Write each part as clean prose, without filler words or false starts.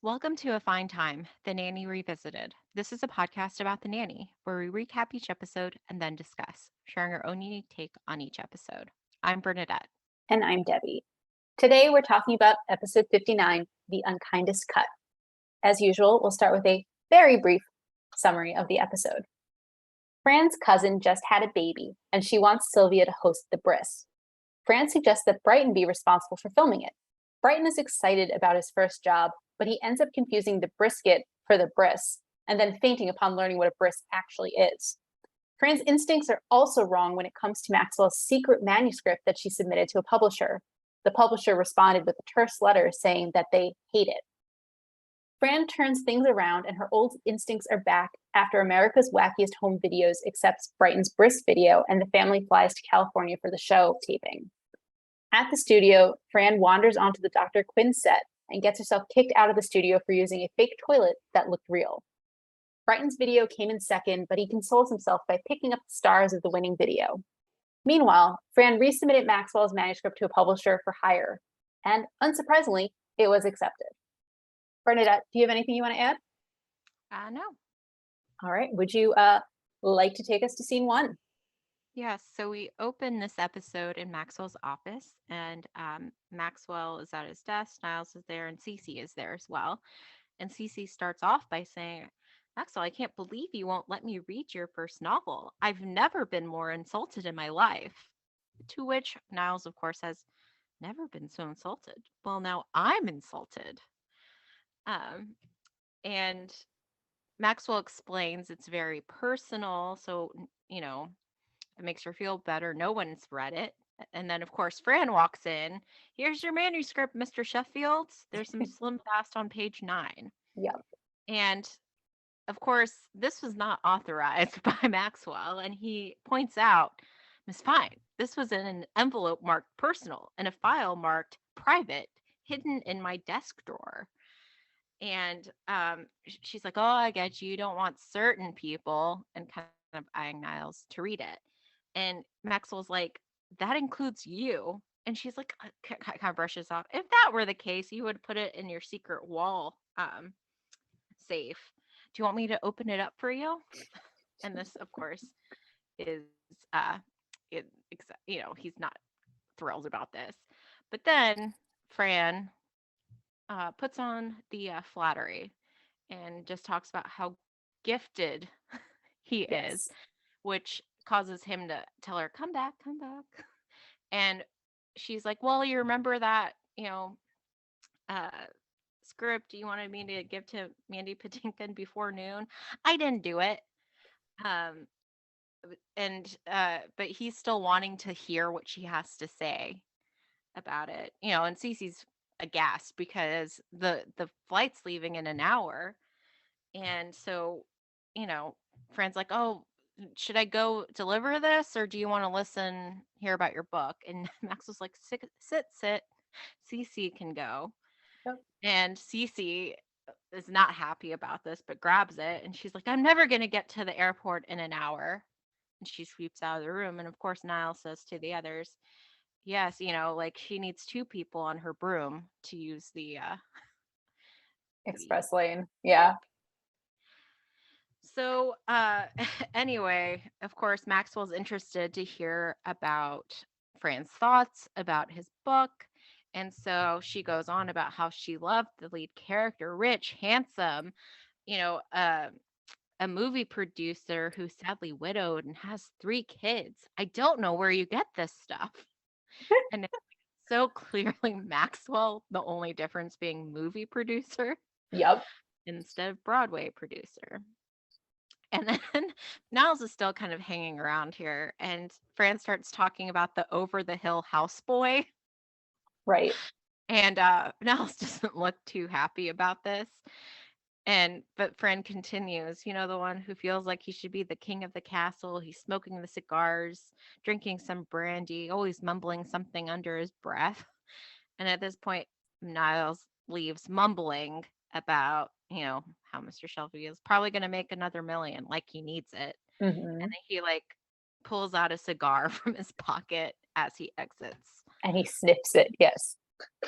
Welcome to A Fine Time, The Nanny Revisited. This is a podcast about The Nanny, where we recap each episode and then discuss, sharing our own unique take on each episode. I'm Bernadette. And I'm Debbie. Today we're talking about episode 59, The Unkindest Cut. As usual, we'll start with a very brief summary of the episode. Fran's cousin just had a baby, and she wants Sylvia to host the bris. Fran suggests that Brighton be responsible for filming it. Brighton is excited about his first job, but he ends up confusing the brisket for the bris, and then fainting upon learning what a bris actually is. Fran's instincts are also wrong when it comes to Maxwell's secret manuscript that she submitted to a publisher. The publisher responded with a terse letter saying that they hate it. Fran turns things around and her old instincts are back after America's Wackiest Home Videos accepts Brighton's bris video and the family flies to California for the show taping. At the studio, Fran wanders onto the Dr. Quinn set and gets herself kicked out of the studio for using a fake toilet that looked real. Brighton's video came in second, but he consoles himself by picking up the stars of the winning video. Meanwhile, Fran resubmitted Maxwell's manuscript to a publisher for hire, and unsurprisingly, it was accepted. Bernadette, do you have anything you want to add? No. All right. Would you like to take us to scene one? Yes, so we open this episode in Maxwell's office, and Maxwell is at his desk, Niles is there, and Cece is there as well. And Cece starts off by saying, Maxwell, I can't believe you won't let me read your first novel. I've never been more insulted in my life. To which Niles, of course, has never been so insulted. Well, now I'm insulted. And Maxwell explains it's very personal. So, it makes her feel better. No one's read it. And then, of course, Fran walks in. Here's your manuscript, Mr. Sheffield. There's some slim fast on page 9. Yep. And of course, this was not authorized by Maxwell, and he points out, Miss Fine, this was in an envelope marked personal and a file marked private, hidden in my desk drawer. And she's like, oh, I get you don't want certain people, and kind of eyeing Niles to read it. And Maxwell's like, that includes you. And she's like, kind of brushes off. If that were the case, you would put it in your secret wall safe. Do you want me to open it up for you? And this, of course, is he's not thrilled about this. But then Fran puts on the flattery and just talks about how gifted he is, which causes him to tell her, come back. And she's like, well, you remember that, script you wanted me to give to Mandy Patinkin before noon? I didn't do it. But he's still wanting to hear what she has to say about it. And Cece's aghast because the flight's leaving in an hour. And so, Fran's like, oh, should I go deliver this or do you want to hear about your book? And Max was like, sit. Cece can go. Yep. And Cece is not happy about this, but grabs it. And she's like, I'm never going to get to the airport in an hour. And she sweeps out of the room. And of course, Niles says to the others, yes, like she needs 2 people on her broom to use the express lane. Yeah. So anyway, of course, Maxwell's interested to hear about Fran's thoughts about his book. And so she goes on about how she loved the lead character, rich, handsome, a movie producer who's sadly widowed and has 3 kids. I don't know where you get this stuff. And it's so clearly Maxwell, the only difference being movie producer. Yep. Instead of Broadway producer. And then Niles is still kind of hanging around here. And Fran starts talking about the over the hill houseboy. Right. And Niles doesn't look too happy about this. But Fran continues, the one who feels like he should be the king of the castle. He's smoking the cigars, drinking some brandy, always mumbling something under his breath. And at this point, Niles leaves mumbling about, how Mr. Shelby is probably going to make another million, like he needs it. Mm-hmm. And then he pulls out a cigar from his pocket as he exits. And he sniffs it. Yes.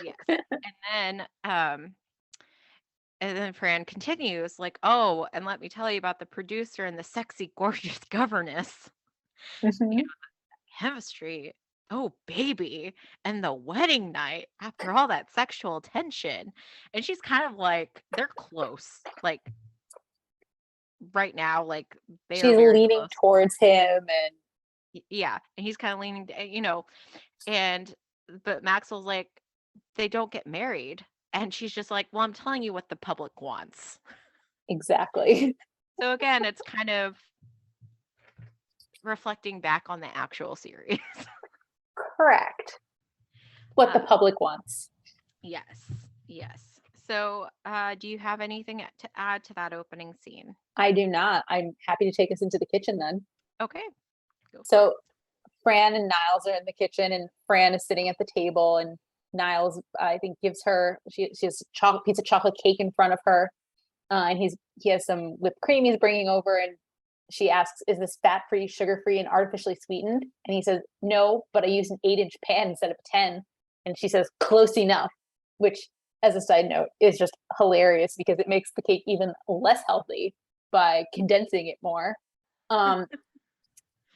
Yes. And then And then Fran continues, like, oh, and let me tell you about the producer and the sexy, gorgeous governess. You Mhm. know, chemistry. Oh, baby. And the wedding night after all that sexual tension. And she's kind of like, they're close. Like, right now, like, they are She's very leaning close. towards him, and Yeah. And he's kind of leaning, and, but Maxwell's like, they don't get married. And she's just like, well, I'm telling you what the public wants. exactly. So again, it's kind of reflecting back on the actual series. Correct. What the uh, public wants. yes, yes. So, do you have anything to add to that opening scene? I do not. I'm happy to take us into the kitchen then. Okay, go for it. So Fran and Niles are in the kitchen, and Fran is sitting at the table, and Niles, I think, gives her she has a piece of chocolate cake in front of her, and he has some whipped cream he's bringing over, and she asks, "Is this fat-free, sugar-free, and artificially sweetened?" And he says, "No, but I used an 8-inch pan instead of a 10." And she says, "Close enough," which, as a side note, is just hilarious because it makes the cake even less healthy by condensing it more. Um,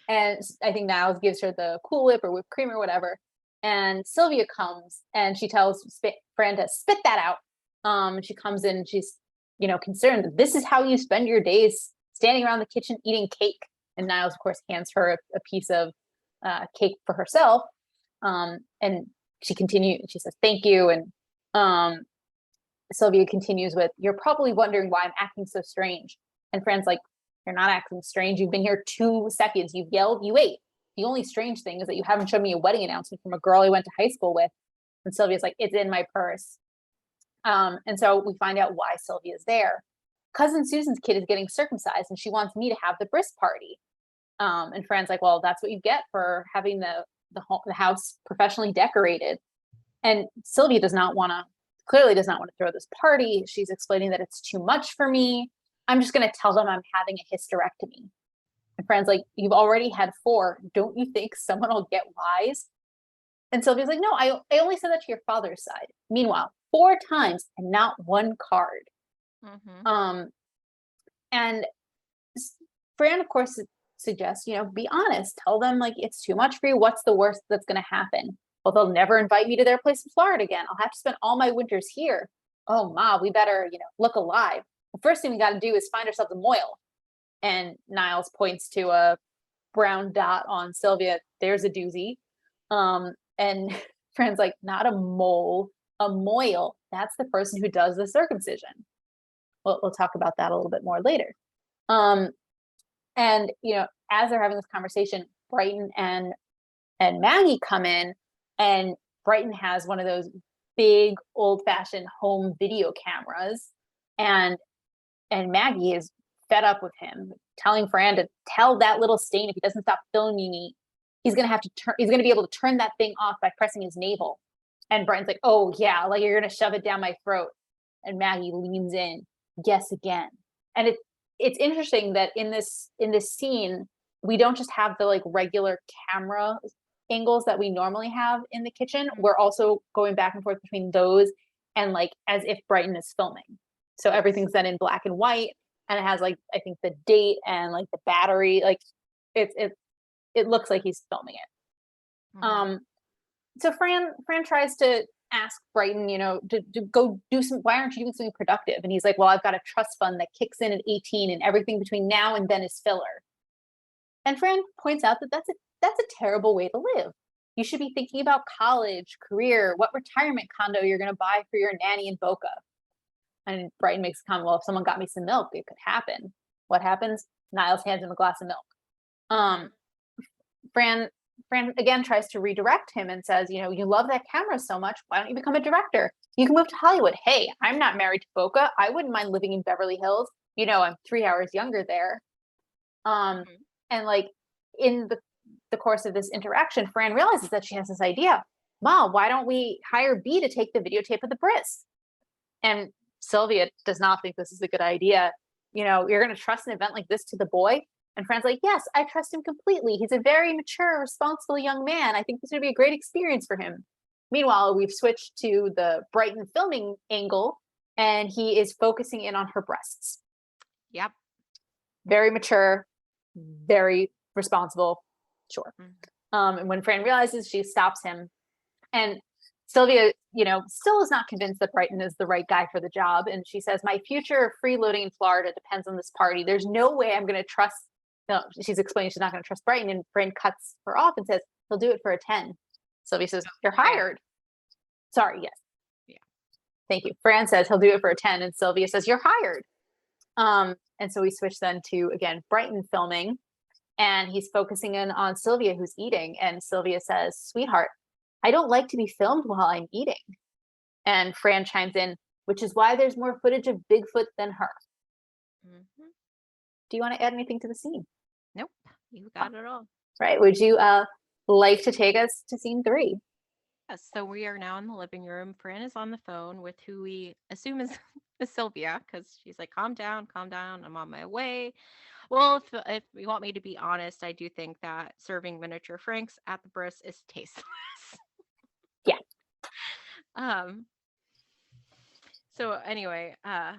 and I think Niles gives her the Cool Whip or whipped cream or whatever. And Sylvia comes and she tells Fran to spit that out. She comes in and she's, concerned that this is how you spend your days standing around the kitchen eating cake. And Niles, of course, hands her a piece of cake for herself. And she says, thank you. And Sylvia continues with, "You're probably wondering why I'm acting so strange." And Fran's like, "You're not acting strange. You've been here 2 seconds. You've yelled, you ate. The only strange thing is that you haven't shown me a wedding announcement from a girl I went to high school with." And Sylvia's like, "It's in my purse." And so we find out why Sylvia's there. Cousin Susan's kid is getting circumcised and she wants me to have the bris party. And Fran's like, "Well, that's what you get for having the house professionally decorated." And Sylvia clearly does not want to throw this party. She's explaining that it's too much for me. "I'm just going to tell them I'm having a hysterectomy." And Fran's like, "You've already had 4. Don't you think someone will get wise?" And Sylvia's like, "No, I only said that to your father's side." Meanwhile, 4 times and not one card. Mm-hmm. Um, and Fran, of course, suggests, be honest. Tell them, like, it's too much for you. What's the worst that's going to happen? "Well, they'll never invite me to their place in Florida again. I'll have to spend all my winters here." "Oh, Ma, we better, look alive. The first thing we got to do is find ourselves a moil." And Niles points to a brown dot on Sylvia. "There's a doozy." And Fran's like, "Not a mole, a moil. That's the person who does the circumcision." We'll talk about that a little bit more later. Um, and as they're having this conversation, Brighton and Maggie come in, and Brighton has one of those big old-fashioned home video cameras, and Maggie is fed up with him, telling Fran to tell that little stain if he doesn't stop filming me, he's gonna be able to turn that thing off by pressing his navel. And Brighton's like, "Oh yeah, like you're gonna shove it down my throat." And Maggie leans in, "Guess again." And it's interesting that in this scene, we don't just have the like regular camera angles that we normally have in the kitchen. We're also going back and forth between those and like as if Brighton is filming. So everything's done in black and white, and it has like I think the date and like the battery. Like it looks like he's filming it. Mm-hmm. So Fran tries to ask Brighton, to go do some. Why aren't you doing something productive? And he's like, "Well, I've got a trust fund that kicks in at 18, and everything between now and then is filler." And Fran points out that that's a terrible way to live. You should be thinking about college, career, what retirement condo you're going to buy for your nanny in Boca. And Brighton makes a comment, "Well, if someone got me some milk, it could happen." What happens? Niles hands him a glass of milk. Mm-hmm. Fran again tries to redirect him and says, "You love that camera so much. Why don't you become a director? You can move to Hollywood. Hey, I'm not married to Boca. I wouldn't mind living in Beverly Hills. I'm 3 hours younger there." Mm-hmm. And like in the course of this interaction, Fran realizes that she has this idea. "Mom, why don't we hire B to take the videotape of the bris?" And Sylvia does not think this is a good idea. "You're going to trust an event like this to the boy?" And Fran's like, "Yes, I trust him completely. He's a very mature, responsible young man. I think this would be a great experience for him." Meanwhile, we've switched to the Brighton filming angle, and he is focusing in on her breasts. Yep. Very mature, very responsible. Sure. And when Fran realizes, she stops him. And Sylvia, still is not convinced that Brighton is the right guy for the job. And she says, my future freeloading in Florida depends on this party. There's no way I'm going to trust. No, she's explaining she's not going to trust Brighton. And Fran cuts her off and says, he'll do it for a 10. Sylvia says, you're hired. Sorry, yes. Yeah. Thank you. Fran says he'll do it for a 10. And Sylvia says, you're hired. And so we switch then to, again, Brighton filming. And he's focusing in on Sylvia, who's eating. And Sylvia says, sweetheart, I don't like to be filmed while I'm eating. And Fran chimes in, which is why there's more footage of Bigfoot than her. Mm-hmm. Do you want to add anything to the scene? Nope. You got it all. Right. Would you like to take us to scene 3? Yes. So we are now in the living room. Fran is on the phone with who we assume is Sylvia, because she's like, calm down, I'm on my way. Well, if you want me to be honest, I do think that serving miniature Franks at the bris is tasteless. Yeah. So anyway, and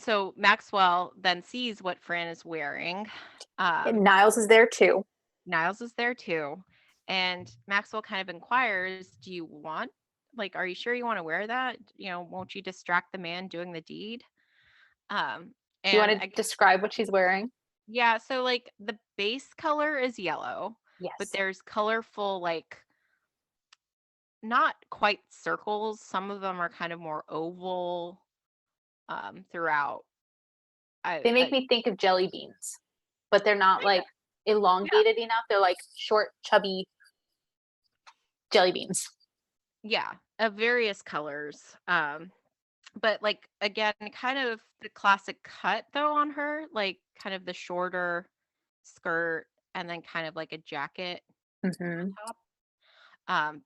so Maxwell then sees what Fran is wearing. And Niles is there too. Niles is there too. And Maxwell kind of inquires, do you want, are you sure you want to wear that? Won't you distract the man doing the deed? Do you want to describe what she's wearing? Yeah, so the base color is yellow. Yes. But there's colorful, not quite circles. Some of them are kind of more oval throughout. They make me think of jelly beans, but they're not elongated enough. They're short, chubby jelly beans. Yeah, of various colors. But again, kind of the classic cut though on her, kind of the shorter skirt and then kind of like a jacket top.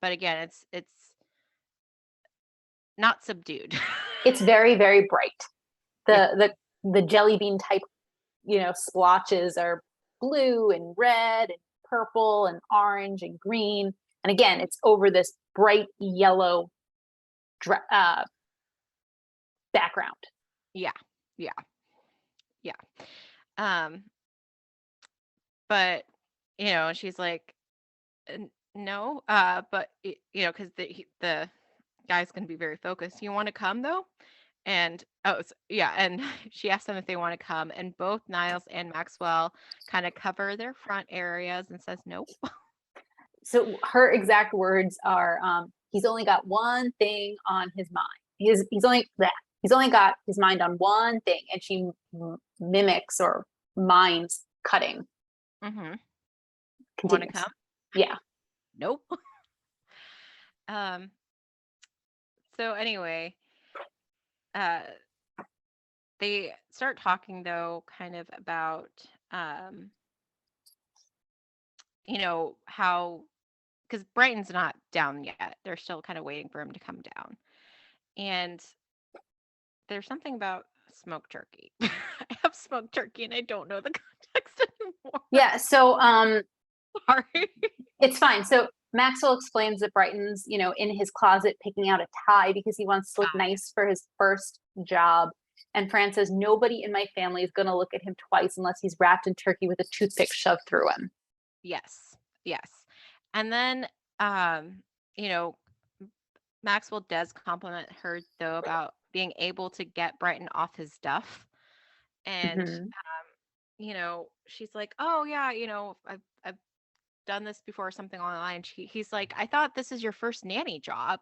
But again, it's not subdued. It's very, very bright. The jelly bean type, splotches are blue and red and purple and orange and green. And again, it's over this bright yellow background. Yeah. But she's like, no, but because the guy's gonna be very focused. You want to come though? And and she asked them if they want to come, and both Niles and Maxwell kind of cover their front areas and says nope. So her exact words are, he's only got one thing on his mind. He's only got his mind on one thing, and she mimics or minds cutting. Want to come? Yeah. Nope. So anyway, they start talking though, kind of about, how, because Brighton's not down yet. They're still kind of waiting for him to come down. And there's something about smoked turkey. I have smoked turkey and I don't know the context anymore. Yeah. So, sorry. It's fine. So Maxwell explains that Brighton's, in his closet picking out a tie because he wants to look nice for his first job. And Fran says, nobody in my family is going to look at him twice unless he's wrapped in turkey with a toothpick shoved through him. Yes. And then, Maxwell does compliment her though about being able to get Brighton off his duff. And, she's like, oh yeah, I've done this before, something online. He's like, I thought this is your first nanny job.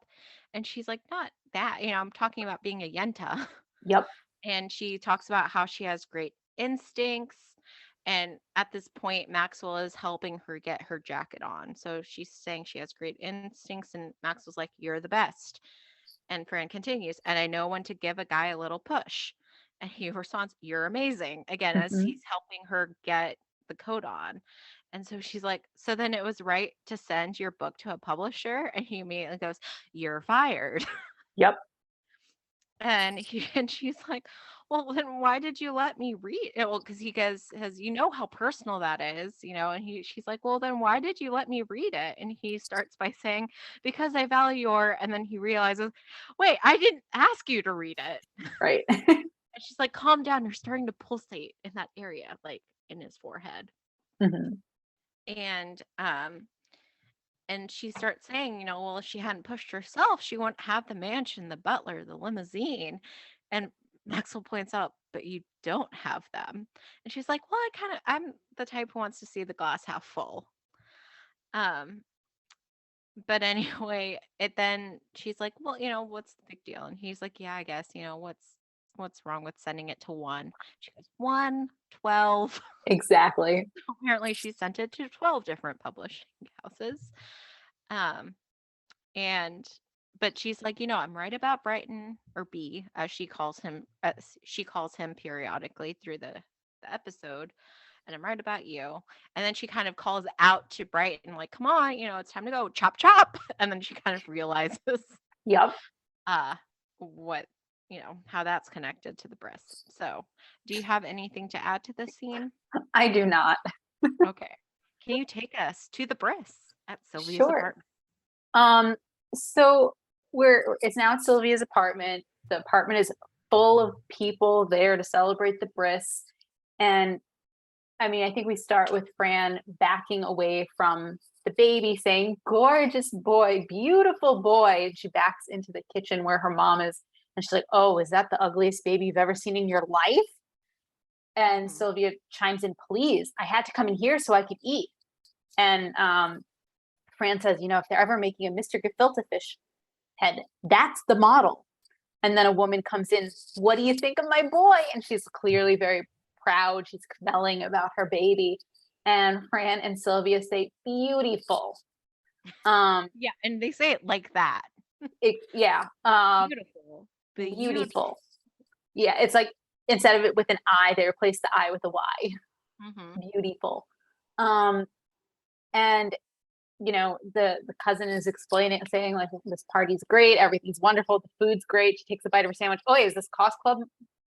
And she's like, not that, I'm talking about being a yenta. Yep. And she talks about how she has great instincts. And at this point, Maxwell is helping her get her jacket on. So she's saying she has great instincts. And Maxwell's like, you're the best. And Fran continues, and I know when to give a guy a little push. And he responds, you're amazing. Again, as he's helping her get the coat on. And so she's like, so then it was right to send your book to a publisher? And he immediately goes, you're fired. Yep. And she's like, well, then why did you let me read it? Well, because he goes, you know how personal that is, and she's like, well, then why did you let me read it? And he starts by saying, because I value and then he realizes, wait, I didn't ask you to read it. Right. And she's like, calm down. You're starting to pulsate in that area, like in his forehead. Mhm. And, she starts saying, well, if she hadn't pushed herself, she wouldn't have the mansion, the butler, the limousine. And Maxwell points out, but you don't have them. And she's like, well, I'm the type who wants to see the glass half full. But anyway, she's like, well, what's the big deal? And he's like, yeah, I guess, what's wrong with sending it to one? She goes, 1, 12. Exactly. Apparently she sent it to 12 different publishing houses. Um, and but she's like, I'm right about Brighton, or B, as she calls him periodically through the episode, and I'm right about you. And then she kind of calls out to Brighton, like, come on, it's time to go, chop chop. And then she kind of realizes Yep. what how that's connected to the breast. So do you have anything to add to this scene? I do not. Okay, can you take us to the breasts at Sylvia's Sure. apartment? So it's now at Sylvia's apartment. The apartment is full of people there to celebrate the bris. And I mean, I think we start with Fran backing away from the baby, saying, gorgeous boy, beautiful boy. And she backs into the kitchen where her mom is. And she's like, oh, is that the ugliest baby you've ever seen in your life? And Sylvia chimes in, please, I had to come in here so I could eat. And Fran says, if they're ever making a Mr. Gefilte fish head, that's the model. And then a woman comes in, what do you think of my boy? And she's clearly very proud. She's kvelling about her baby. And Fran and Sylvia say, beautiful. Yeah, and they say it like that. Yeah. Beautiful. Beautiful. Yeah, it's like instead of it with an I, they replace the I with a Y. Mm-hmm. Beautiful. And the cousin is explaining, saying like, this party's great, everything's wonderful, the food's great. She takes a bite of her sandwich. Oh, is this Cost Club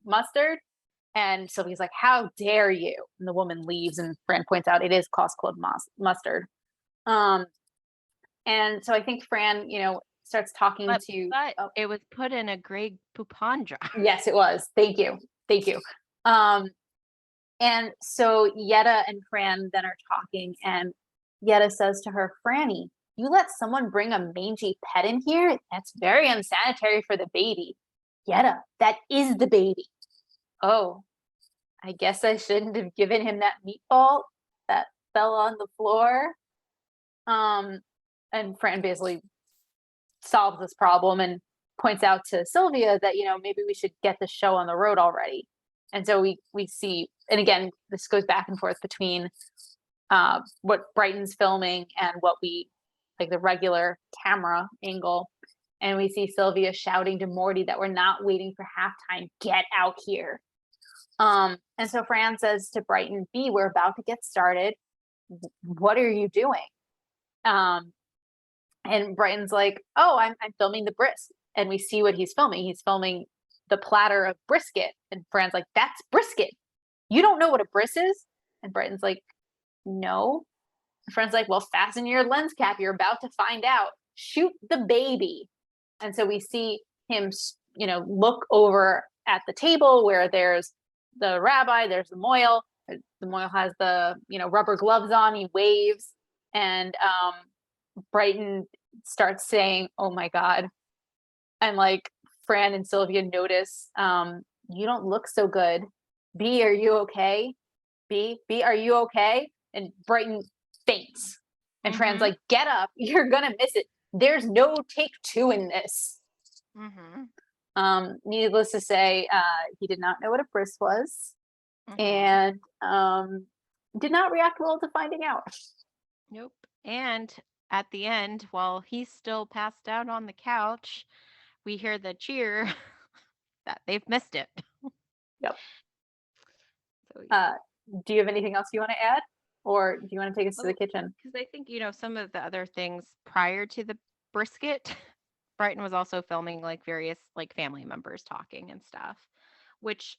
mustard? And Sylvia's like, how dare you? And the woman leaves, and Fran points out it is Cost Club mustard. And so I think Fran, starts talking But to. it was put in a Grey Poupon jar. Yes, it was. Thank you. And so Yetta and Fran then are talking, and Yetta says to her, Franny, you let someone bring a mangy pet in here? That's very unsanitary for the baby. Yetta, that is the baby. Oh, I guess I shouldn't have given him that meatball that fell on the floor. And Fran basically solves this problem and points out to Sylvia that, maybe we should get the show on the road already. And so we see, and again, this goes back and forth between what Brighton's filming and what the regular camera angle. And we see Sylvia shouting to Morty that we're not waiting for halftime. Get out here. And so Fran says to Brighton, B, we're about to get started. What are you doing? And Brighton's like, oh, I'm filming the bris. And we see what he's filming. He's filming the platter of brisket. And Fran's like, that's brisket. You don't know what a bris is? And Brighton's like, no. And Fran's like, well, fasten your lens cap. You're about to find out. Shoot the baby. And so we see him, look over at the table where there's the rabbi, there's the mohel. The mohel has the, rubber gloves on. He waves. And Brighton starts saying, oh my God. And like Fran and Sylvia notice, you don't look so good. B, are you okay? B, are you okay? And Brighton faints. And Fran's like, get up. You're going to miss it. There's no take two in this. Needless to say, he did not know what a bris was. And did not react well to finding out. Nope. And at the end, while he's still passed out on the couch, we hear the cheer that they've missed it. Yep. So, yeah. Do you have anything else you want to add? Or do you want to take us to the kitchen? Because I think, some of the other things prior to the brisket, Brighton was also filming like various like family members talking and stuff, which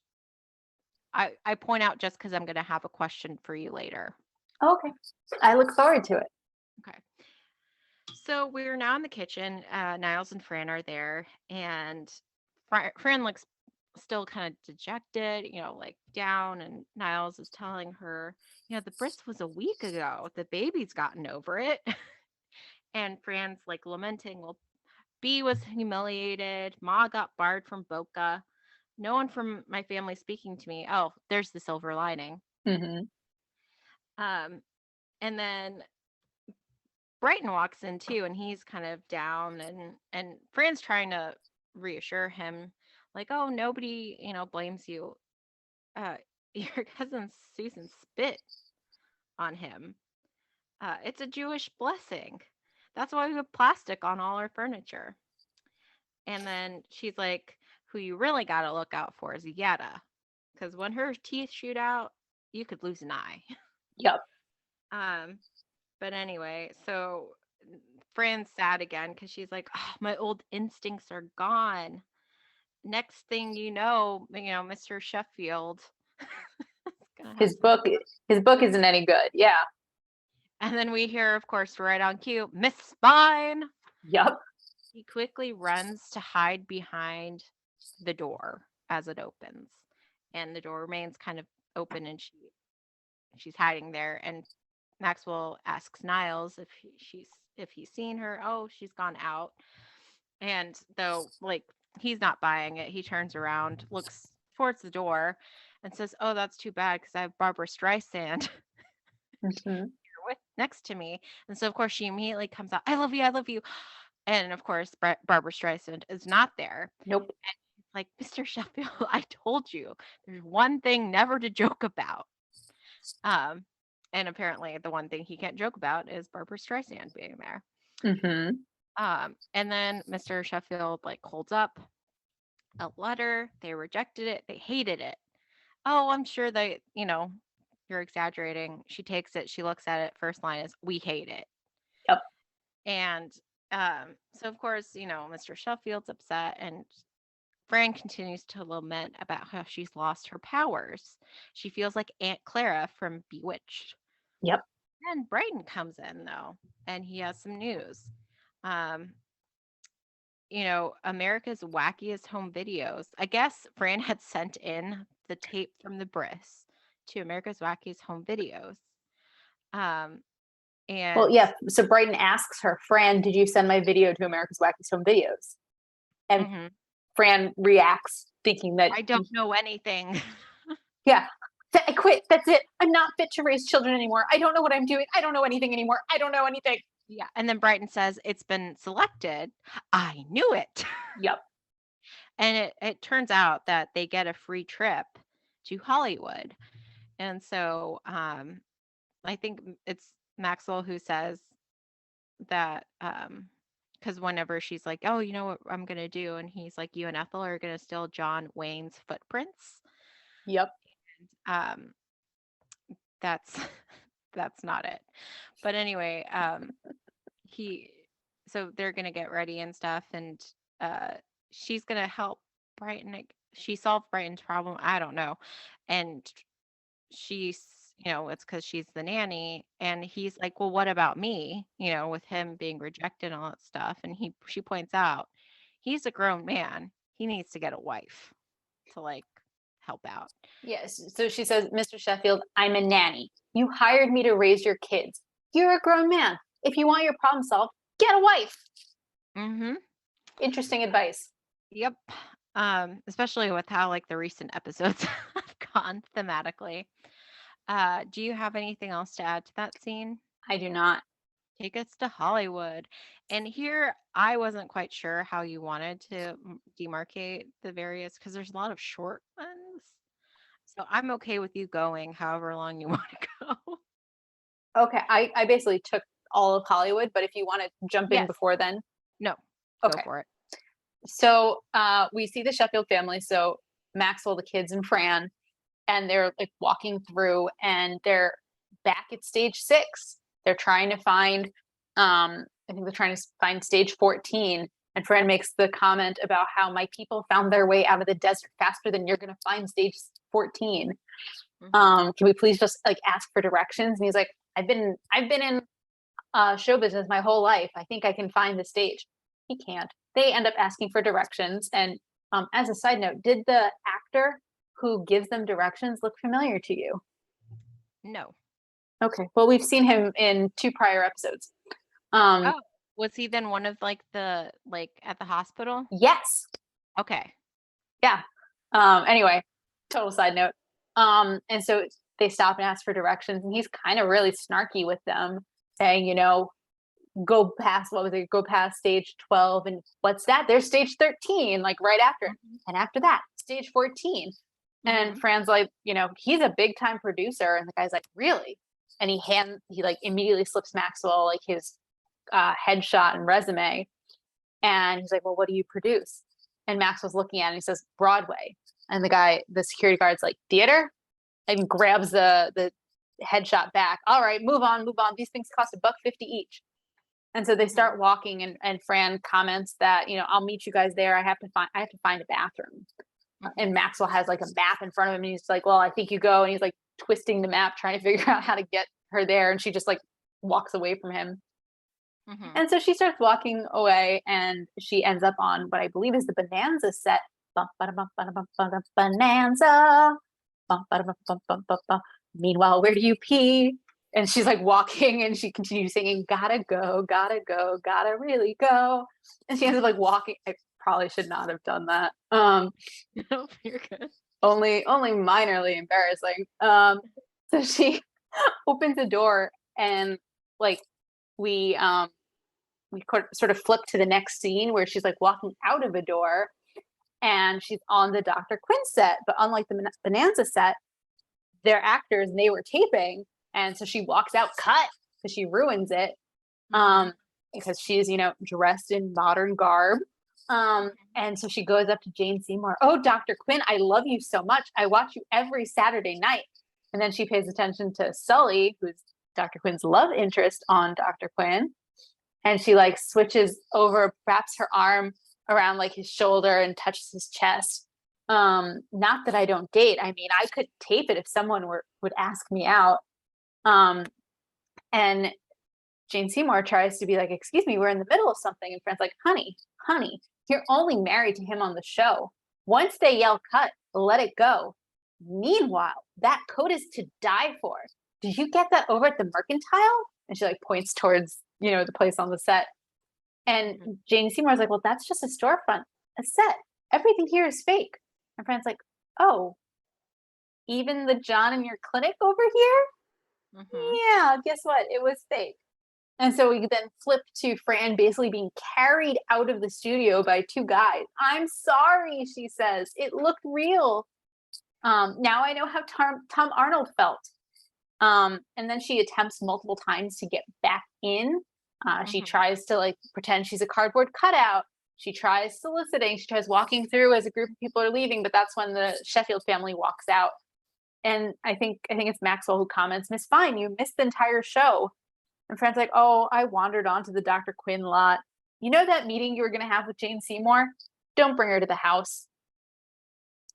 I point out just because I'm going to have a question for you later. Okay. I look forward to it. Okay. So we're now in the kitchen. Niles and Fran are there, and Fran looks still kind of dejected, like down. And Niles is telling her, the bris was a week ago. The baby's gotten over it. And Fran's like lamenting, well, B was humiliated. Ma got barred from Boca. No one from my family speaking to me. Oh, there's the silver lining. Mm-hmm. Um, and then Brighton walks in too, and he's kind of down, and Fran's trying to reassure him, like, oh, nobody, blames you. Uh, your cousin Susan spit on him. It's a Jewish blessing. That's why we have plastic on all our furniture. And then she's like, who you really got to look out for is Yetta, because when her teeth shoot out, you could lose an eye. Yep. But anyway, so Fran's sad again because she's like, oh, my old instincts are gone. Next thing you know, Mr. Sheffield. His book isn't any good. Yeah. And then we hear, of course, right on cue, Miss Spine. Yep. He quickly runs to hide behind the door as it opens. And the door remains kind of open, and she's hiding there. And Maxwell asks Niles if he's seen her. Oh, she's gone out. And though, like, he's not buying it, he turns around, looks towards the door, and says, oh, that's too bad because I have Barbara Streisand Mm-hmm. next to me. And so, of course, she immediately comes out, I love you, I love you. And, of course, Barbara Streisand is not there. Nope. And he's like, Mr. Sheffield, I told you, there's one thing never to joke about. And apparently the one thing he can't joke about is Barbara Streisand being there. Mm-hmm. And then Mr. Sheffield holds up a letter. They rejected it. They hated it. Oh, I'm sure they, you're exaggerating. She takes it. She looks at it. First line is, we hate it. Yep. And so, of course, Mr. Sheffield's upset, and Fran continues to lament about how she's lost her powers. She feels like Aunt Clara from Bewitched. Yep. And Brighton comes in, though, and he has some news. America's Wackiest Home Videos. I guess Fran had sent in the tape from the bris to America's Wackiest Home Videos. And well, yeah. So Brighton asks her, Fran, did you send my video to America's Wackiest Home Videos? And Fran reacts thinking that I don't know anything. Yeah. I quit. That's it. I'm not fit to raise children anymore. I don't know what I'm doing. I don't know anything anymore. I don't know anything. Yeah. And then Brighton says, it's been selected. I knew it. Yep. And it turns out that they get a free trip to Hollywood. And so I think it's Maxwell who says that because whenever she's like, oh, you know what I'm going to do? And he's like, you and Ethel are going to steal John Wayne's footprints. Yep. And, that's not it. But anyway, so they're going to get ready and stuff. And she's going to help Brighton. She solved Brighton's problem. I don't know. And she's, it's because she's the nanny. And he's like, well, what about me? With him being rejected and all that stuff. And she points out, he's a grown man. He needs to get a wife to help out. Yes. So she says, Mr. Sheffield, I'm a nanny. You hired me to raise your kids. You're a grown man. If you want your problem solved, get a wife. Mm-hmm. Interesting advice. Yep. Especially with how the recent episodes have gone thematically. Do you have anything else to add to that scene? I do not. Take us to Hollywood. And here I wasn't quite sure how you wanted to demarcate the various, because there's a lot of short ones. So I'm okay with you going however long you want to go. Okay. I basically took all of Hollywood, but if you want to jump in before then. No. Okay. Go for it. So we see the Sheffield family. So Maxwell, the kids, and Fran, and they're walking through, and they're back at stage 6. They're trying to find, I think they're trying to find stage 14. And Fran makes the comment about how my people found their way out of the desert faster than you're going to find stage 14. Mm-hmm. Can we please just like ask for directions? And he's like, I've been in show business my whole life. I think I can find the stage. He can't. They end up asking for directions. And as a side note, did the actor who gives them directions look familiar to you? No. Okay. Well, we've seen him in 2 prior episodes. Oh, was he then one of like the at the hospital? Yes. Okay. Yeah. Anyway, total side note. And so they stop and ask for directions, and he's kind of really snarky with them, saying, go past, what was it? Go past stage 12, and what's that? There's stage 13, like right after. Mm-hmm. And after that, stage 14. And Mm-hmm. Fran's like, he's a big time producer, and the guy's like, really? And he like immediately slips Maxwell like his headshot and resume, and he's like, well, what do you produce? And Max was looking at it and he says, Broadway. And the security guard's like, theater? And grabs the headshot back. All right, move on. These things cost $1.50 each. And so they start walking, and Fran comments that, I'll meet you guys there. I have to find a bathroom. And Maxwell has like a map in front of him, and he's like, well, I think you go. And he's like twisting the map, trying to figure out how to get her there. And she just like walks away from him. Mm-hmm. And so she starts walking away, and she ends up on what I believe is the Bonanza set. Bonanza. Meanwhile, where do you pee? And she's like walking, and she continues singing, gotta go, gotta really go. And she ends up like walking. I probably should not have done that. No, you're good. Only minorly embarrassing. So she opens a door, and like we sort of flip to the next scene where she's like walking out of a door, and she's on the Dr. Quinn set. But unlike the Bonanza set, they're actors and they were taping, and so she walks out cut because she ruins it. Because she's dressed in modern garb. And so she goes up to Jane Seymour. Oh, Dr. Quinn, I love you so much. I watch you every Saturday night. And then she pays attention to Sully, who's Dr. Quinn's love interest on Dr. Quinn. And she like switches over, wraps her arm around like his shoulder and touches his chest. Not that I don't date. I mean, I could tape it if someone would ask me out. And Jane Seymour tries to be like, excuse me, we're in the middle of something. And Fran's like, honey, you're only married to him on the show. Once they yell cut, let it go. Meanwhile, that coat is to die for. Did you get that over at the Mercantile? And she like points towards, the place on the set. And Jane Seymour's like, well, that's just a storefront, a set. Everything here is fake. And Fran's like, oh, even the John in your clinic over here? Yeah, guess what? It was fake. And so we then flip to Fran basically being carried out of the studio by 2 guys. I'm sorry, she says. It looked real. Now I know how Tom Arnold felt. And then she attempts multiple times to get back in. She tries to like pretend she's a cardboard cutout. She tries soliciting. She tries walking through as a group of people are leaving, but that's when the Sheffield family walks out. And I think it's Maxwell who comments, Miss Fine, you missed the entire show. And Fran's like, oh, I wandered onto the Dr. Quinn lot. You know that meeting you were going to have with Jane Seymour? Don't bring her to the house.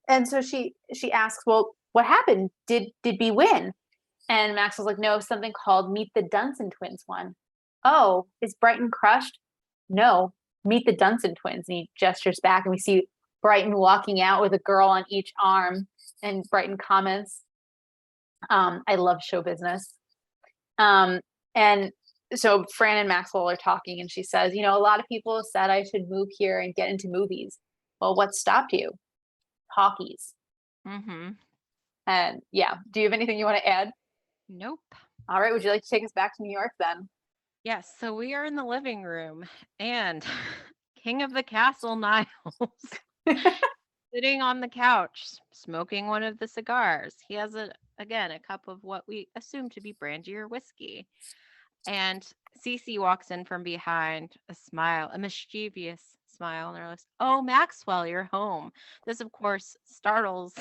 And so she asks, well, what happened? Did we win? And Maxwell's like, no, something called Meet the Dunson Twins won. Oh, is Brighton crushed? No, Meet the Dunson Twins. And he gestures back, and we see Brighton walking out with a girl on each arm. And Brighton comments, I love show business. And so Fran and Maxwell are talking, and she says, a lot of people said I should move here and get into movies. Well, what stopped you? Talkies. And yeah, do you have anything you want to add? Nope. All right. Would you like to take us back to New York then? Yes. So we are in the living room, and King of the Castle Niles sitting on the couch, smoking one of the cigars. He has a cup of what we assume to be brandy or whiskey. And Cece walks in from behind, a mischievous smile on her lips. Oh, Maxwell, you're home. This, of course, startles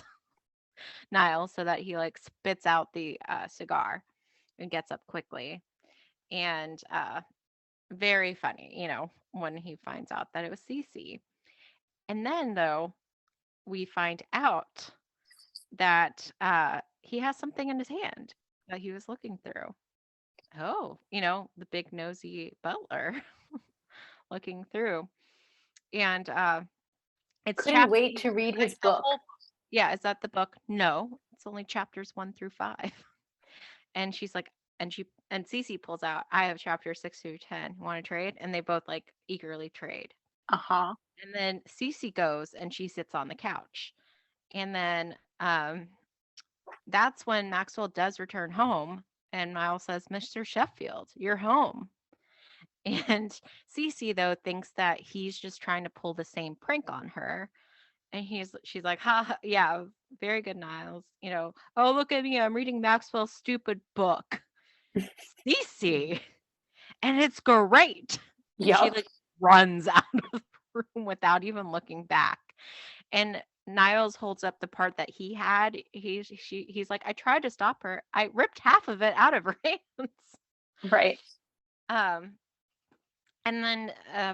Niles so that he like spits out the cigar and gets up quickly. And very funny, when he finds out that it was Cece. And then, though, we find out that he has something in his hand that he was looking through. Oh, the big nosy butler looking through. And it's Couldn't chapter, wait to read like his the book. whole, yeah, is that the book? No, it's only chapters 1 through 5. And she's like, and Cece pulls out, I have chapter 6 through 10. Want to trade? And they both like eagerly trade. Uh-huh. And then Cece goes and she sits on the couch. And then that's when Maxwell does return home. And Miles says, Mr. Sheffield, you're home. And Cece, though, thinks that he's just trying to pull the same prank on her. And she's like, ha, yeah, very good, Niles. Oh, look at me. I'm reading Maxwell's stupid book. Cece. And it's great. And she Yup. like runs out of the room without even looking back. And Niles holds up the part that he had. He's like, I tried to stop her. I ripped half of it out of her hands. Right. And then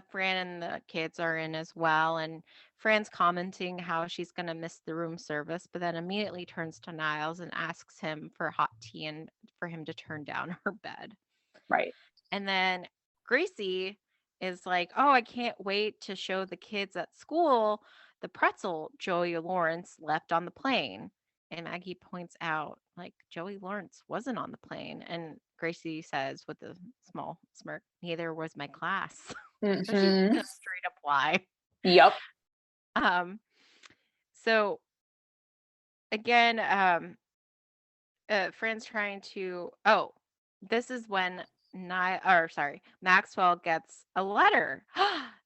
Fran and the kids are in as well. And Fran's commenting how she's going to miss the room service, but then immediately turns to Niles and asks him for hot tea and for him to turn down her bed. Right. And then Gracie is like, oh, I can't wait to show the kids at school the pretzel Joey Lawrence left on the plane. And Maggie points out, like, Joey Lawrence wasn't on the plane. And Gracie says with a small smirk, neither was my class. So she's Mm-hmm. gonna straight up lie. Yup. So again, Fran's trying to, this is when Maxwell gets a letter.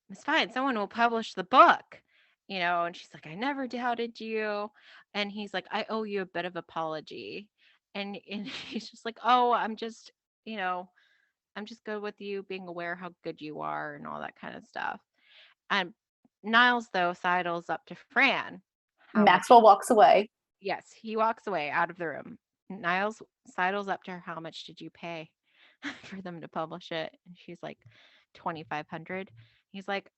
It's fine. Someone will publish the book, and she's like, I never doubted you. And he's like, I owe you a bit of apology. And he's just like, oh, I'm just good with you being aware how good you are and all that kind of stuff. And Niles, though, sidles up to Fran. How much? Maxwell walks away. Yes, he walks away out of the room. Niles sidles up to her. How much did you pay for them to publish it? And she's like, 2,500. He's like,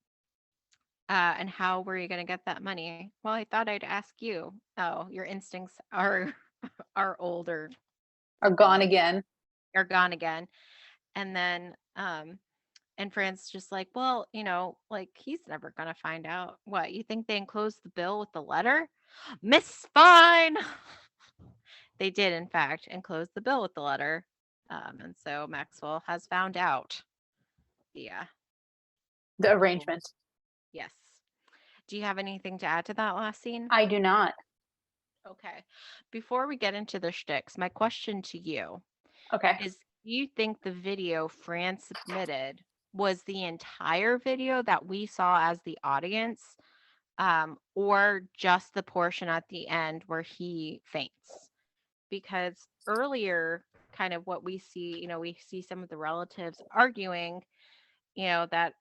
and how were you going to get that money? Well, I thought I'd ask you. Oh, your instincts are are older. Are gone again. Are gone again. And then and Fran's just like, well, like he's never gonna find out. What, you think they enclosed the bill with the letter? Miss Fine. They did, in fact, enclose the bill with the letter. And so Maxwell has found out. Yeah. The arrangement. Yes. Do you have anything to add to that last scene? I do not. Okay. Before we get into the shticks, my question to you Okay. is, do you think the video Fran submitted was the entire video that we saw as the audience, or just the portion at the end where he faints? Because earlier, kind of what we see, we see some of the relatives arguing, that,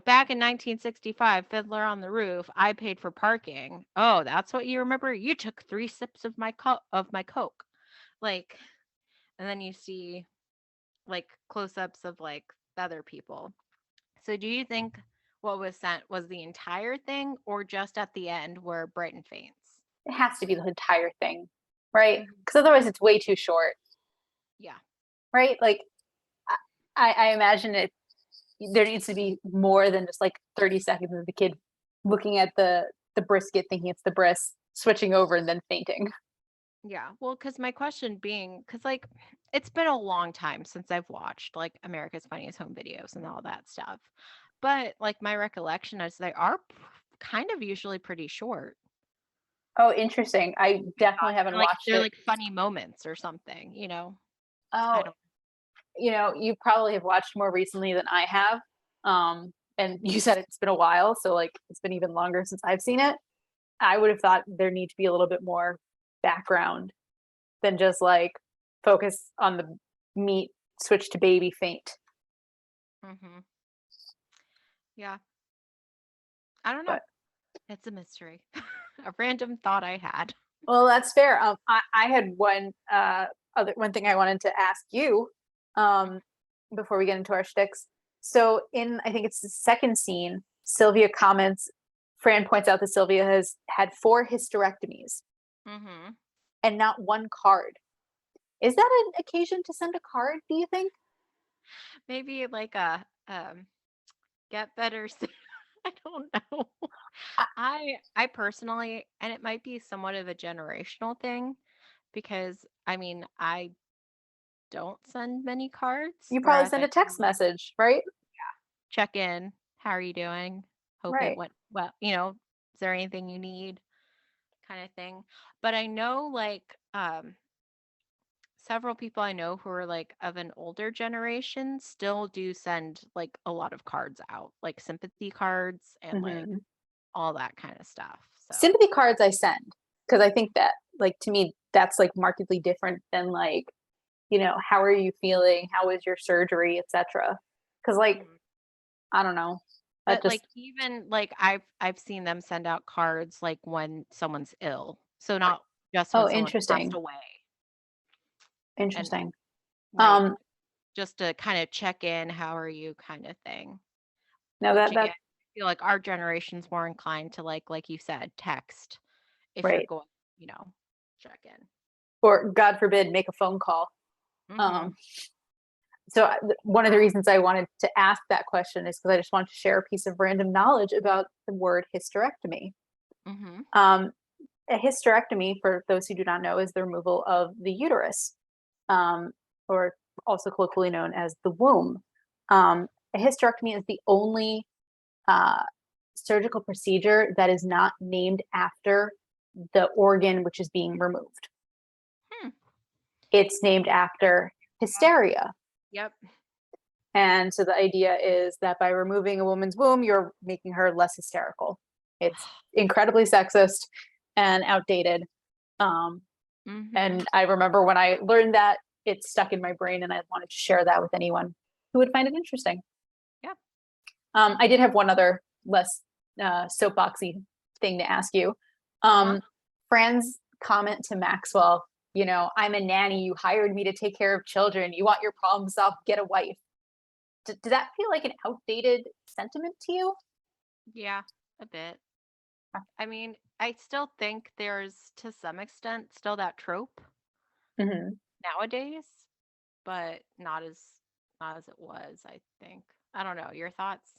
back in 1965, Fiddler on the Roof, I paid for parking. Oh, that's what you remember? You took 3 sips of my Coke. Like, and then you see like close-ups of like the other people. So do you think what was sent was the entire thing, or just at the end where Brighton faints? It has to be the entire thing, right? Mhm. Because otherwise it's way too short. Yeah. Right? Like I imagine there needs to be more than just like 30 seconds of the kid looking at the brisket, thinking it's the bris, switching over and then fainting. Yeah. Well, because my question being, because like it's been a long time since I've watched like America's Funniest Home Videos and all that stuff. But like my recollection is they are kind of usually pretty short. Oh, interesting. I definitely haven't Like watched they're it. like funny moments or something. I Oh, don't. you probably have watched more recently than I have. And you said it's been a while, so like it's been even longer since I've seen it. I would have thought there need to be a little bit more background than just like focus on the meat, switch to baby, faint. Mm-hmm. Yeah. I don't know. But It's a mystery. A random thought I had. well, that's fair. I had one thing I wanted to ask you before we get into our shticks. So I think it's the second scene, Sylvia comments, Fran points out that Sylvia has had 4 hysterectomies. Mm-hmm. and not one card. Is that an occasion to send a card, do you think? Maybe like a get better soon. I don't know. I- I personally, and it might be somewhat of a generational thing because I mean, I don't send many cards, You probably whereas send I a text do message, right? check in. How are you doing? Hope it Right. went well. Is there anything you need? Kind of thing. But I know like several people I know who are like of an older generation still do send like a lot of cards out, like sympathy cards and like Mhm. all that kind of stuff. So, Sympathy cards I send because I think that, like, to me, that's like markedly different than like, how are you feeling? How was your surgery, etc. Because, like, mhm. I don't know. That But like just, even like I've seen them send out cards like when someone's ill. So not just when oh, someone passed interesting. away and Interesting. right, Um, just to kind of check in, how are you kind of thing. no, Which that again, I feel like our generation's more inclined to like you said, text if you're right. going, you know, check in. Or God forbid, make a phone call. Mhm. Um, one of the reasons I wanted to ask that question is because I just wanted to share a piece of random knowledge about the word hysterectomy. Mhm. Um, a hysterectomy, for those who do not know, is the removal of the uterus, um, or also colloquially known as the womb. A hysterectomy is the only uh, surgical procedure that is not named after the organ which is being removed. Hmm. It's named after Yeah. hysteria. Yep. And so the idea is that by removing a woman's womb, you're making her less hysterical. It's incredibly sexist and outdated. Um, Mhm. and I remember when I learned that, it stuck in my brain, and I wanted to share that with anyone who would find it interesting. Yep. I did have one other less soapboxy thing to ask you. Uh-huh. Fran's comment to Maxwell, I'm a nanny. You hired me to take care of children. You want your problem solved, get a wife. Does that feel like an outdated sentiment to you? Yeah, a bit. I mean, I still think there's to some extent still that trope Mm-hmm. nowadays, but not as it was, I think. I don't know. Your thoughts?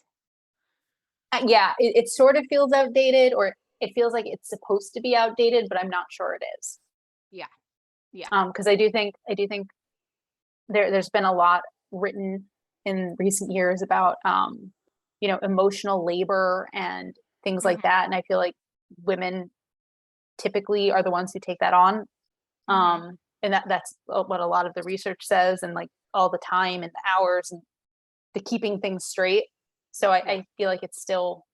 Yeah, it sort of feels outdated, or it feels like it's supposed to be outdated, but I'm not sure it is. Yeah. Yeah. Because I do think there's been a lot written in recent years about emotional labor and things like Mhm. that, and I feel like women typically are the ones who take that on. Mhm. And that's what a lot of the research says, and like all the time and the hours and the keeping things straight. So I, Yeah. I feel like it's still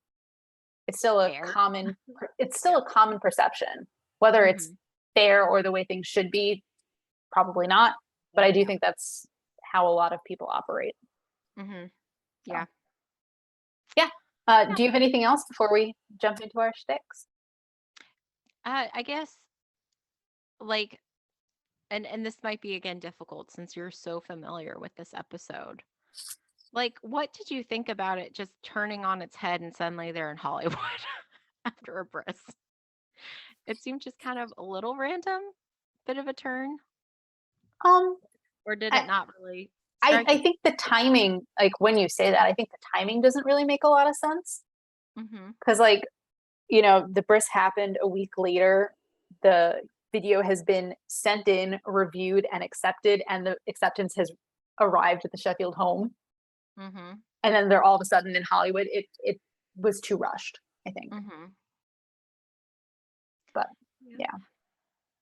a Fair. common it's still Yeah. a common perception. Whether it's Mhm. fair or the way things should be, probably not. But I do Yeah. think that's how a lot of people operate. Mhm. So Yeah. yeah. Yeah. Do you have anything else before we jump into our shticks? I guess like and this might be again difficult since you're so familiar with this episode. Like, what did you think about it just turning on its head and suddenly they're in Hollywood after a bris? It seemed just kind of a little random, bit of a turn, Um, or did I, it not really I strike I you? think the timing, like when you say that, I think the timing doesn't really make a lot of sense Mhm. because, like, the bris happened a week later. The video has been sent in, reviewed, and accepted, and the acceptance has arrived at the Sheffield home. Mhm. And then they're all of a sudden in Hollywood. It was too rushed, I think. Mhm. But Yeah.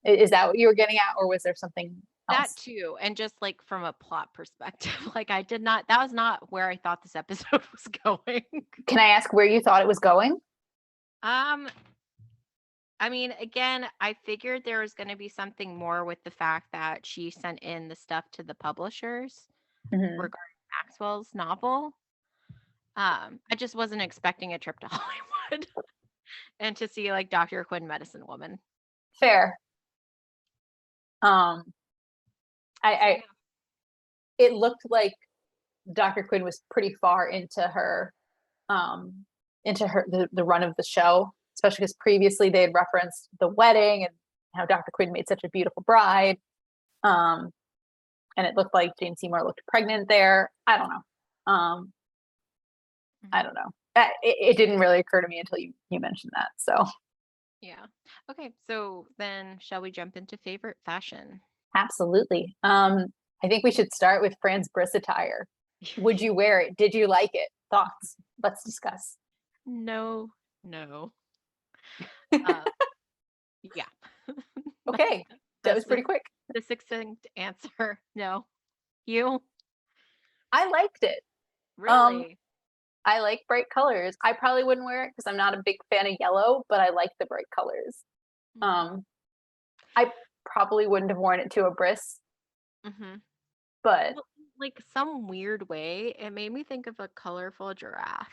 yeah, is that what you were getting at, or was there something That else? too, and just like from a plot perspective, like I did not that was not where I thought this episode was going. Can I ask where you thought it was going? Um, I mean, again, I figured there was going to be something more with the fact that she sent in the stuff to the publishers Mhm. regarding Maxwell's novel. I just wasn't expecting a trip to Hollywood and to see like Dr. Quinn, Medicine Woman. Fair. Um, I, So I yeah. it looked like Dr. Quinn was pretty far into the run of the show, especially because previously they had referenced the wedding and how Dr. Quinn made such a beautiful bride. And it looked like Jane Seymour looked pregnant there. I don't know. I don't know. It didn't really occur to me until you mentioned that. So Yeah. Okay, so then shall we jump into favorite fashion? absolutely. I think we should start with Fran's bris attire. Would you wear it? Did you like it? Thoughts? Let's discuss. No, no. Yeah. Okay, that That's was pretty quick. the succinct answer. No. You? I liked it. Really? I like bright colors. I probably wouldn't wear it because I'm not a big fan of yellow, but I like the bright colors. I probably wouldn't have worn it to a bris, but Well, like some weird way, it made me think of a colorful giraffe.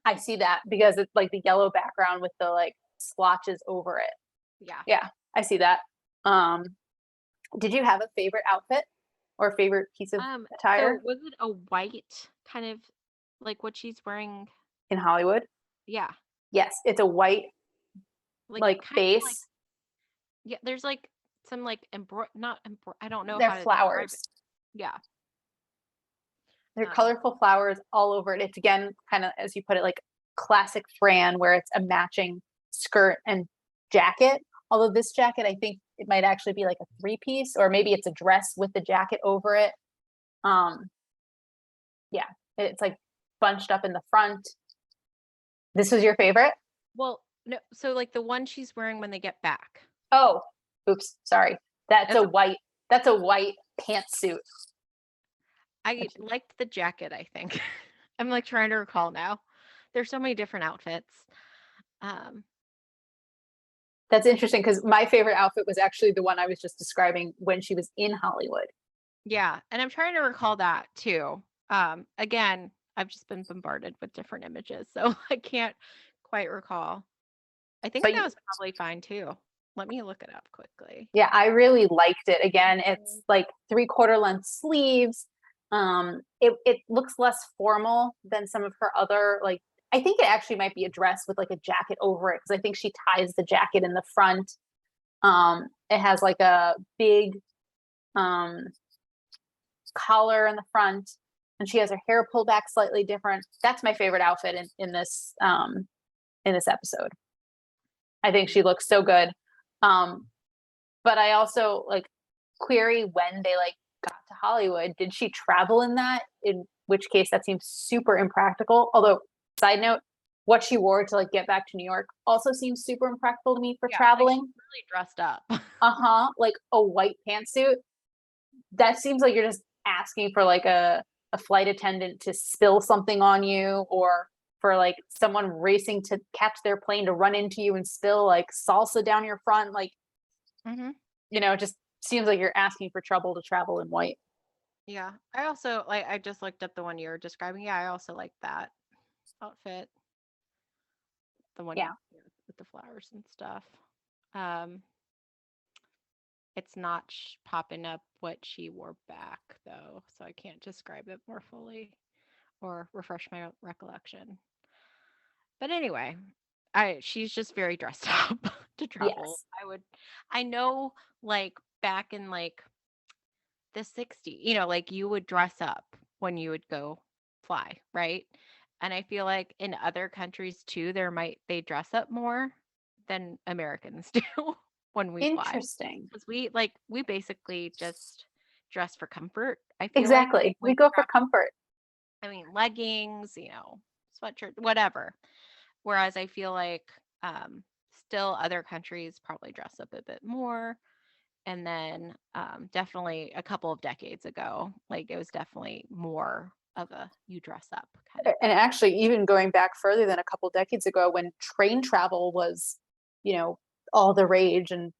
I see that because it's like the yellow background with the like splotches over it. Yeah. Yeah, I see that. Did you have a favorite outfit or favorite piece of attire So was it a white kind of like what she's wearing? in Hollywood? Yeah. Yes, it's a white like kind of base. yeah, there's like some like not I don't know They're how to describe flowers. it. Yeah. They're colorful flowers all over it. It's again kind of, as you put it, like classic Fran, where it's a matching skirt and jacket. Although this jacket, I think it might actually be like a three-piece, or maybe it's a dress with the jacket over it. Yeah, it's like bunched up in the front. This was your favorite? Well, no, so like the one she's wearing when they get back. Oh, oops, sorry. That's a white pantsuit. I liked the jacket, I think. I'm like trying to recall now. There's so many different outfits. That's interesting because my favorite outfit was actually the one I was just describing when she was in Hollywood. Yeah, and I'm trying to recall that too. Again, I've just been bombarded with different images, so I can't quite recall. I think that was probably fine too. Let me look it up quickly. Yeah, I really liked it. Again, it's like 3/4 length sleeves. It looks less formal than some of her other, like, I think it actually might be a dress with like a jacket over it because I think she ties the jacket in the front. It has like a big collar in the front, and she has her hair pulled back slightly different. That's my favorite outfit in this episode. I think she looks so good. But I also like query when they like got to Hollywood. Did she travel in that? In which case that seems super impractical. Although, side note, what she wore to like get back to New York also seems super impractical to me for traveling. Like really dressed up. Like a white pantsuit. That seems like you're just asking for like a flight attendant to spill something on you, or for like someone racing to catch their plane to run into you and spill like salsa down your front. Like, it just seems like you're asking for trouble to travel in white. Yeah. I also like, I just looked up the one you were describing. Yeah, I also like that outfit. The one with the flowers and stuff. It's not popping up what she wore back though, so I can't describe it more fully or refresh my recollection. But anyway, she's just very dressed up to travel. Yes. I know like back in like the 60s, like you would dress up when you would go fly, right? And I feel like in other countries too, they dress up more than Americans do when we fly. Interesting. Because we basically just dress for comfort. I feel exactly. Like we go for comfort. I mean, leggings, sweatshirt, whatever. Whereas I feel like still other countries probably dress up a bit more. And then definitely a couple of decades ago, like it was definitely more of a you dress up kind of. And actually, even going back further than a couple decades ago, when train travel was, all the rage and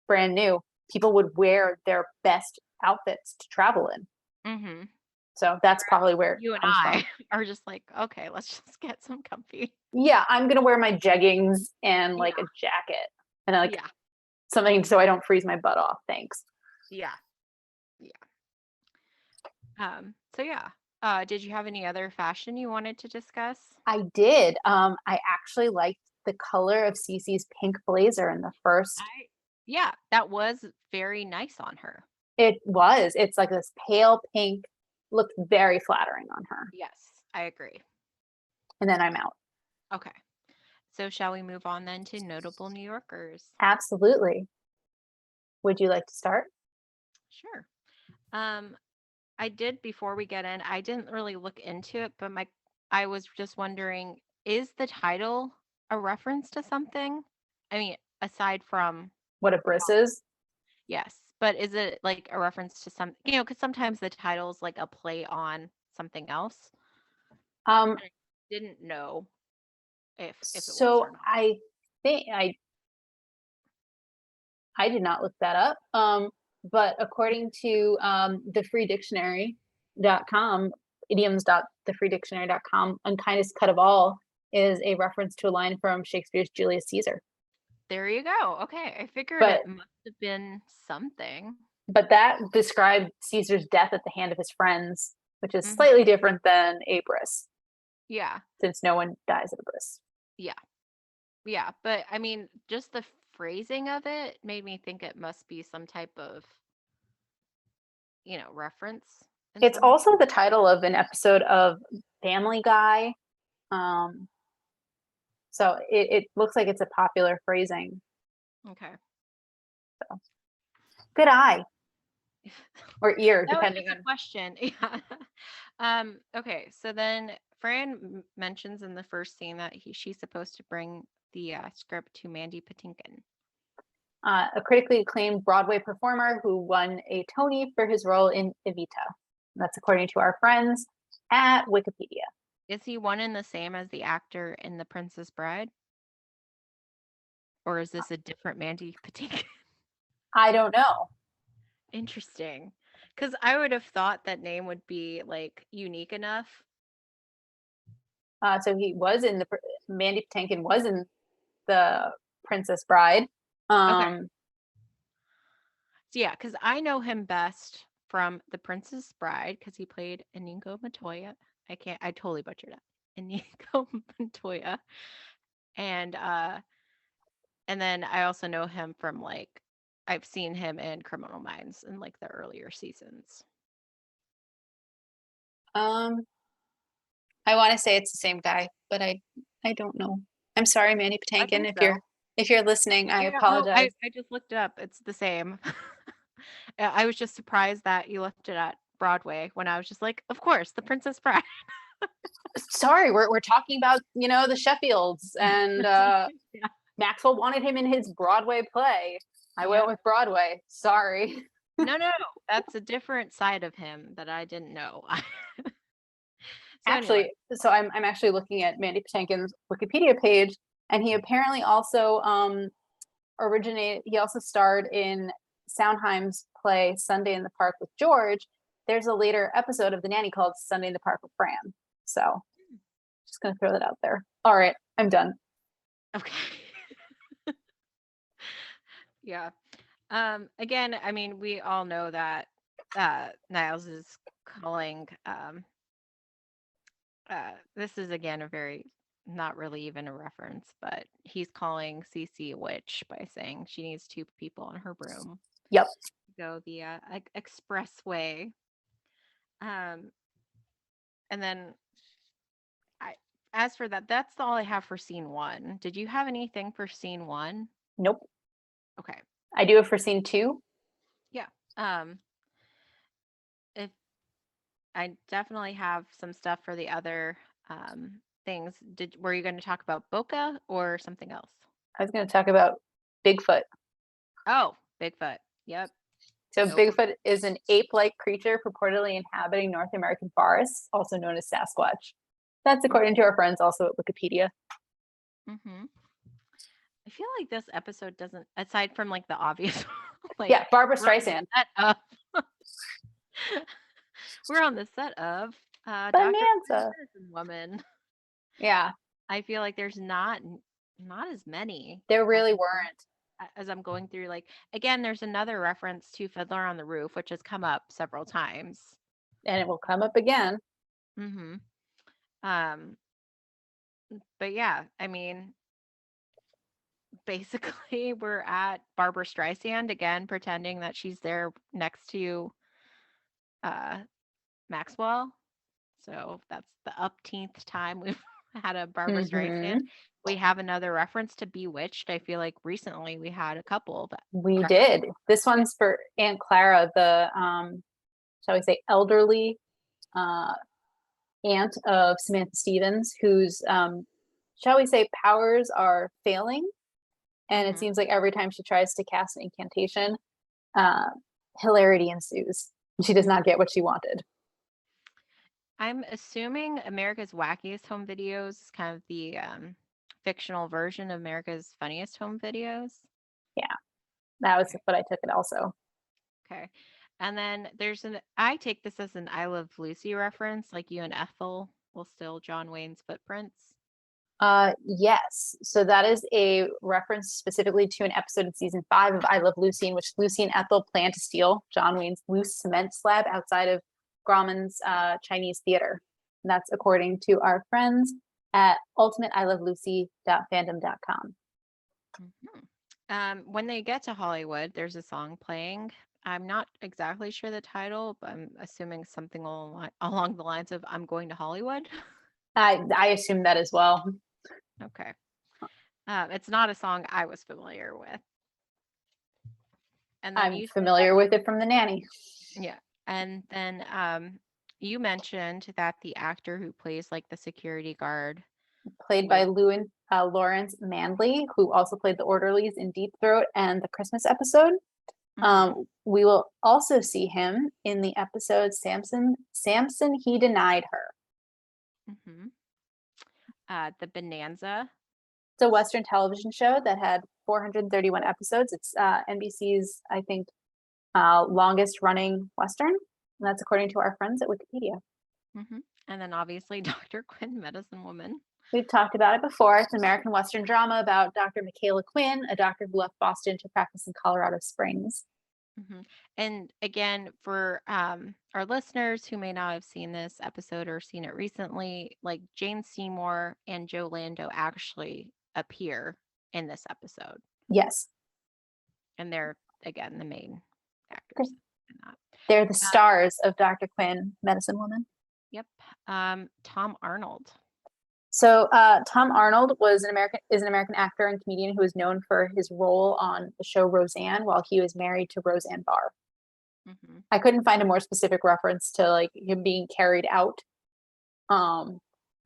brand new, people would wear their best outfits to travel in. So that's probably where you and I are just like, okay, let's just get some comfy. Yeah, I'm gonna wear my jeggings and like a jacket and like something so I don't freeze my butt off. Thanks. Yeah. So yeah. Did you have any other fashion you wanted to discuss? I did. I actually liked the color of Cece's pink blazer in the first Yeah, that was very nice on her. It was. It's like this pale pink, looked very flattering on her. Yes, I agree. And then I'm out. Okay. So shall we move on then to notable New Yorkers? Absolutely. Would you like to start? Sure. Um, I did before we get in, I didn't really look into it, but I was just wondering, is the title a reference to something? I mean, aside from What a bris is? yes, but is it like a reference to some, because sometimes the title's like a play on something else. Um, I didn't know if it was so or not. I think I did not look that up. But according to thefreedictionary.com, idioms.thefreedictionary.com, unkindest cut of all is a reference to a line from Shakespeare's Julius Caesar. There you go. Okay, I figured But it must have been something. but that described Caesar's death at the hand of his friends, which is Hmm. slightly different than a bris, Yeah, since no one dies at a bris. yeah, yeah. But I mean, just the phrasing of it made me think it must be some type of, reference in It's some. also the title of an episode of Family Guy. Um, so it looks like it's a popular phrasing. Okay. So good eye or ear, That was depending just a on. question. Yeah. Okay, so then Fran mentions in the first scene that she's supposed to bring the script to Mandy Patinkin. A critically acclaimed Broadway performer who won a Tony for his role in Evita. That's according to our friends at Wikipedia. Is he one and the same as the actor in The Princess Bride? Or is this a different Mandy Patinkin? I don't know. Interesting. Because I would have thought that name would be like unique enough. So he was in the Mandy Patinkin was in the Princess Bride. Okay. Um, So yeah, because I know him best from The Princess Bride because he played Inigo Montoya. I totally butchered it. Inigo Montoya. And then I also know him from like I've seen him in Criminal Minds in like the earlier seasons. um, I want to say it's the same guy, but I don't know. I'm sorry, Mandy I Patinkin. think so. If you're listening, I Yeah, no, apologize. I just looked it up. It's the same. I was just surprised that you left it at Broadway when I was just like, of course, The Princess Bride. Sorry, we're talking about the Sheffields, and Yeah. Maxwell wanted him in his Broadway play. I went Yep. with Broadway. Sorry. No. That's a different side of him that I didn't know. So anyway, Actually, so I'm actually looking at Mandy Patinkin's Wikipedia page, and he apparently also he also starred in Sondheim's play Sunday in the Park with George. There's a later episode of The Nanny called Sunday in the Park with Fran. So just gonna throw that out there. All right, I'm done. okay. Yeah. Again, I mean, we all know that Niles is calling this is again a very not really even a reference, but he's calling Cece a witch by saying she needs two people in her room Yep. to go the expressway. Um, and then I, as for that, that's all I have for scene one. Did you have anything for scene one? Nope. Okay. I do have for scene two. Yeah. Um, if I definitely have some stuff for the other things. Were you going to talk about Boca or something else? I was going to talk about Bigfoot. Oh, Bigfoot. Yep. So Nope. Bigfoot is an ape-like creature purportedly inhabiting North American forests, also known as Sasquatch. That's according to our friends also at Wikipedia. Mm-hmm. I feel like this episode doesn't, aside from like the obvious, like Yeah, Barbara we're on the Streisand. set of, we're on the set of Dr. Bonanza. Medicine Woman. Yeah, I feel like there's not as many there as really weren't. I'm going through. Like again, there's another reference to Fiddler on the Roof, which has come up several times. And it will come up again. Mm-hmm. Um, but yeah, I mean, basically we're at Barbara Streisand again, pretending that she's there next to uh, Maxwell. So that's the upteenth time we've had a Barbara Streisand. Hmm. We have another reference to Bewitched. I feel like recently we had a couple, but We did. This one's for Aunt Clara, the shall we say elderly uh, aunt of Samantha Stevens, whose shall we say powers are failing. And it seems like every time she tries to cast an incantation, uh, hilarity ensues. She does not get what she wanted. I'm assuming America's Wackiest Home Videos is kind of the fictional version of America's Funniest Home Videos. Yeah, that was what I took it also. Okay. And then I take this as an I Love Lucy reference, like you and Ethel will steal John Wayne's footprints. Yes. So that is a reference specifically to an episode in season 5 of I Love Lucy, in which Lucy and Ethel plan to steal John Wayne's loose cement slab outside of Grauman's Chinese theater. And that's according to our friends at ultimateilovelucy.fandom.com. When they get to Hollywood, there's a song playing. I'm not exactly sure the title, but I'm assuming something along the lines of "I'm going to Hollywood." I assume that as well. Okay. It's not a song I was familiar with. And then I'm familiar with it from the Nanny. Yeah. And then you mentioned that the actor who plays like the security guard, played by Lawrence Manley, who also played the orderlies in Deep Throat and the Christmas episode. We will also see him in the episode Samson, He Denied Her. The Bonanza. It's a Western television show that had 431 episodes. It's NBC's, I think, longest running Western. And that's according to our friends at Wikipedia. And then obviously Dr. Quinn, Medicine Woman. We've talked about it before. It's an American Western drama about Dr. Michaela Quinn, a doctor who left Boston to practice in Colorado Springs. And again, for our listeners who may not have seen this episode or seen it recently, like Jane Seymour and Joe Lando actually appear in this episode. Yes. And they're, again, the main actors. They're the stars of Dr. Quinn, Medicine Woman. Yep. Tom Arnold. So Tom Arnold is an American actor and comedian who is known for his role on the show Roseanne while he was married to Roseanne Barr. I couldn't find a more specific reference to like him being carried out or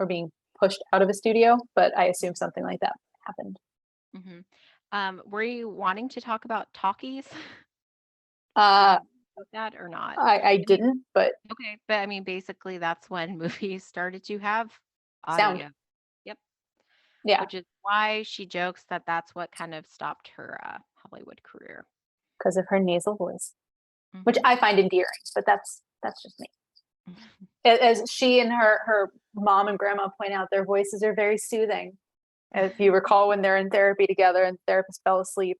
being pushed out of a studio, but I assume something like that happened. Were you wanting to talk about talkies? That or not? I didn't, but okay. But I mean, basically, that's when movies started to have audio. Sound. Yep. Yeah. Which is why she jokes that that's what kind of stopped her Hollywood career. Because of her nasal voice, which I find endearing, but that's just me. As she and her mom and grandma point out, their voices are very soothing. If you recall when they're in therapy together and the therapist fell asleep.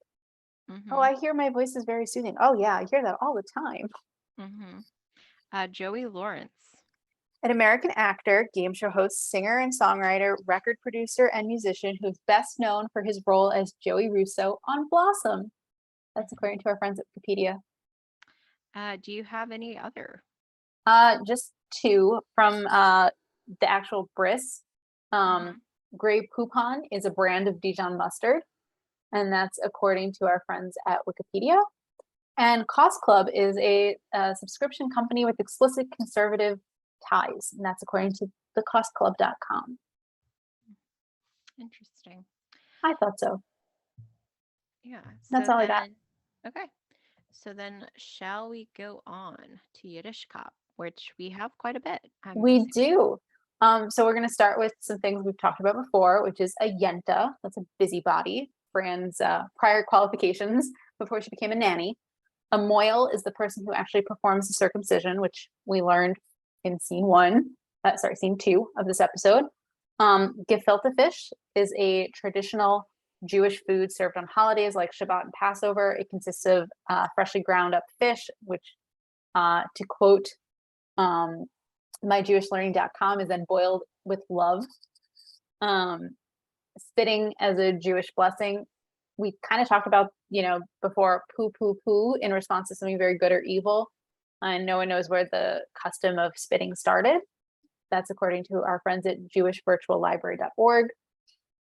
Oh, I hear my voice is very soothing. Oh yeah, I hear that all the time. Joey Lawrence. An American actor, game show host, singer and songwriter, record producer, and musician who's best known for his role as Joey Russo on Blossom. That's according to our friends at Wikipedia. Do you have any other? Just two from the actual Briss. Grey Poupon is a brand of Dijon mustard, and that's according to our friends at Wikipedia. And Cost Club is a subscription company with explicit conservative ties, and that's according to thecostclub.com. Interesting. I thought so. Yeah. That's all I got. Okay. So then shall we go on to Yiddish Cop, which we have quite a bit. We do. So we're going to start with some things we've talked about before, which is a yenta. That's a busybody. Fran's prior qualifications before she became a nanny. A moil is the person who actually performs the circumcision, which we learned in scene 2 of this episode. Gefilte fish is a traditional Jewish food served on holidays like Shabbat and Passover. It consists of freshly ground up fish, which, to quote myjewishlearning.com, is then boiled with love. Spitting as a Jewish blessing we kind of talked about, before poo poo poo in response to something very good or evil. And no one knows where the custom of spitting started. That's according to our friends at jewishvirtuallibrary.org.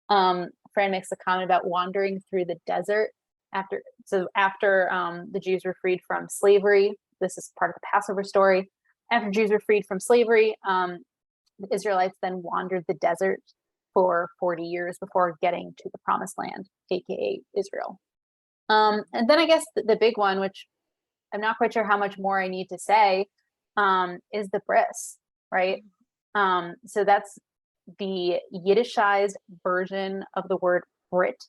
Fran makes a comment about wandering through the desert after the Jews were freed from slavery. This is part of the Passover story. After Jews were freed from slavery, the Israelites then wandered the desert for 40 years before getting to the promised land, aka Israel. And then I guess the big one, which I'm not quite sure how much more I need to say, is the bris, right? So that's the Yiddishized version of the word Brit,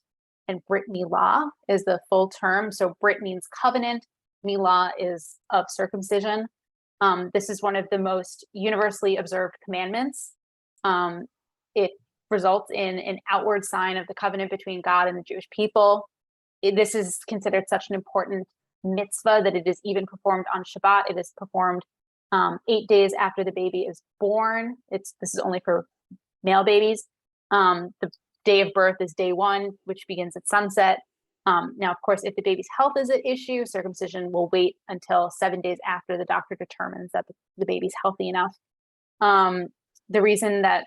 and Brit Milah is the full term. So Brit means covenant, Milah is of circumcision. This is one of the most universally observed commandments. It results in an outward sign of the covenant between God and the Jewish people. This is considered such an important mitzvah that it is even performed on Shabbat. It is performed 8 days after the baby is born. This is only for male babies. The day of birth is day 1, which begins at sunset. Now, of course, if the baby's health is at issue, circumcision will wait until 7 days after the doctor determines that the baby's healthy enough. The reason that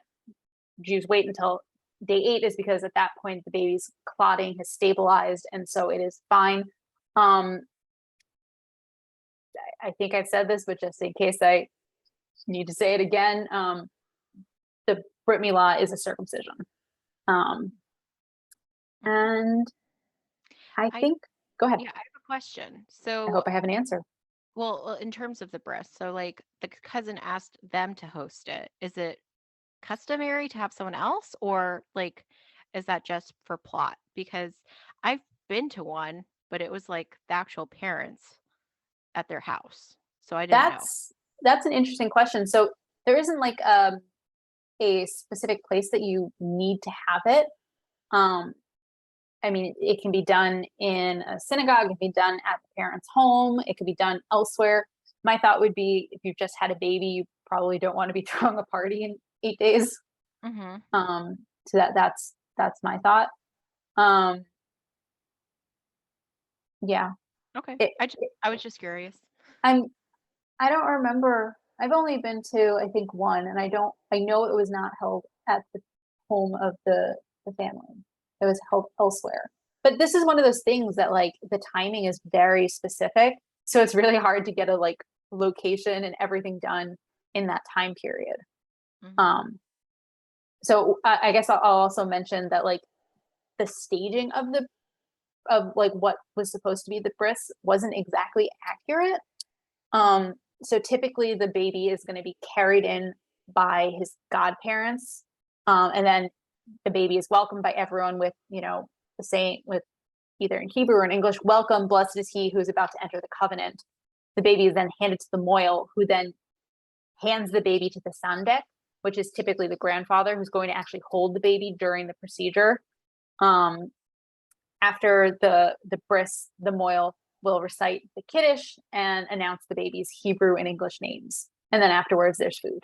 Jews wait until day 8 is because at that point the baby's clotting has stabilized, and so it is fine. I think I've said this, but just in case I need to say it again, the Brit Milah is a circumcision. And I think, go ahead. Yeah, I have a question. I So, hope I have an answer. well, in terms of the bris, so like the cousin asked them to host it. Is it customary to have someone else, or like is that just for plot? Because I've been to one, but it was like the actual parents at their house. So I didn't know. That's an interesting question. So there isn't like a specific place that you need to have it. I mean, it can be done in a synagogue, it can be done at the parent's home, it could be done elsewhere. My thought would be if you've just had a baby, you probably don't want to be throwing a party in 8 days. Mm-hmm. So that's my thought. Yeah. Okay. I was just curious. I don't remember. I've only been to, I think, one, and I know it was not held at the home of the family. It was held elsewhere. But this is one of those things that like the timing is very specific. So it's really hard to get a like location and everything done in that time period. Mm-hmm. So I guess I'll also mention that like the staging of like what was supposed to be the bris wasn't exactly accurate. So typically the baby is going to be carried in by his godparents, and then the baby is welcomed by everyone with, the saying, with either in Hebrew or in English, welcome, blessed is he who is about to enter the covenant. The baby is then handed to the moil, who then hands the baby to the sandek, which is typically the grandfather who's going to actually hold the baby during the procedure. After the bris, the moil will recite the Kiddush and announce the baby's Hebrew and English names. And then afterwards, there's food,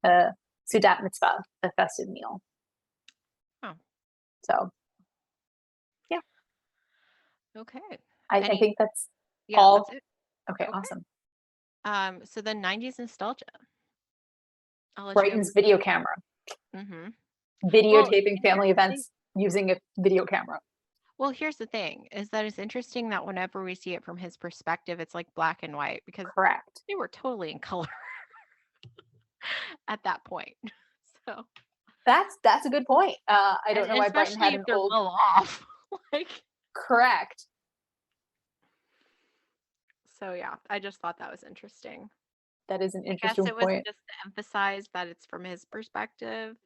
Sudat Mitzvah, the festive meal. Oh. So, yeah. Okay. I think that's all. That's it. Okay, awesome. So the 90s nostalgia. Brighton's video camera. Mm-hmm. Videotaping family events using a video camera. Well, here's the thing, is that it's interesting that whenever we see it from his perspective, it's like black and white, because correct, they were totally in color at that point. So that's a good point. I don't know why Brighton had an old well off. Like correct. So yeah, I just thought that was interesting. That is an interesting point. I guess it was just to emphasize that it's from his perspective.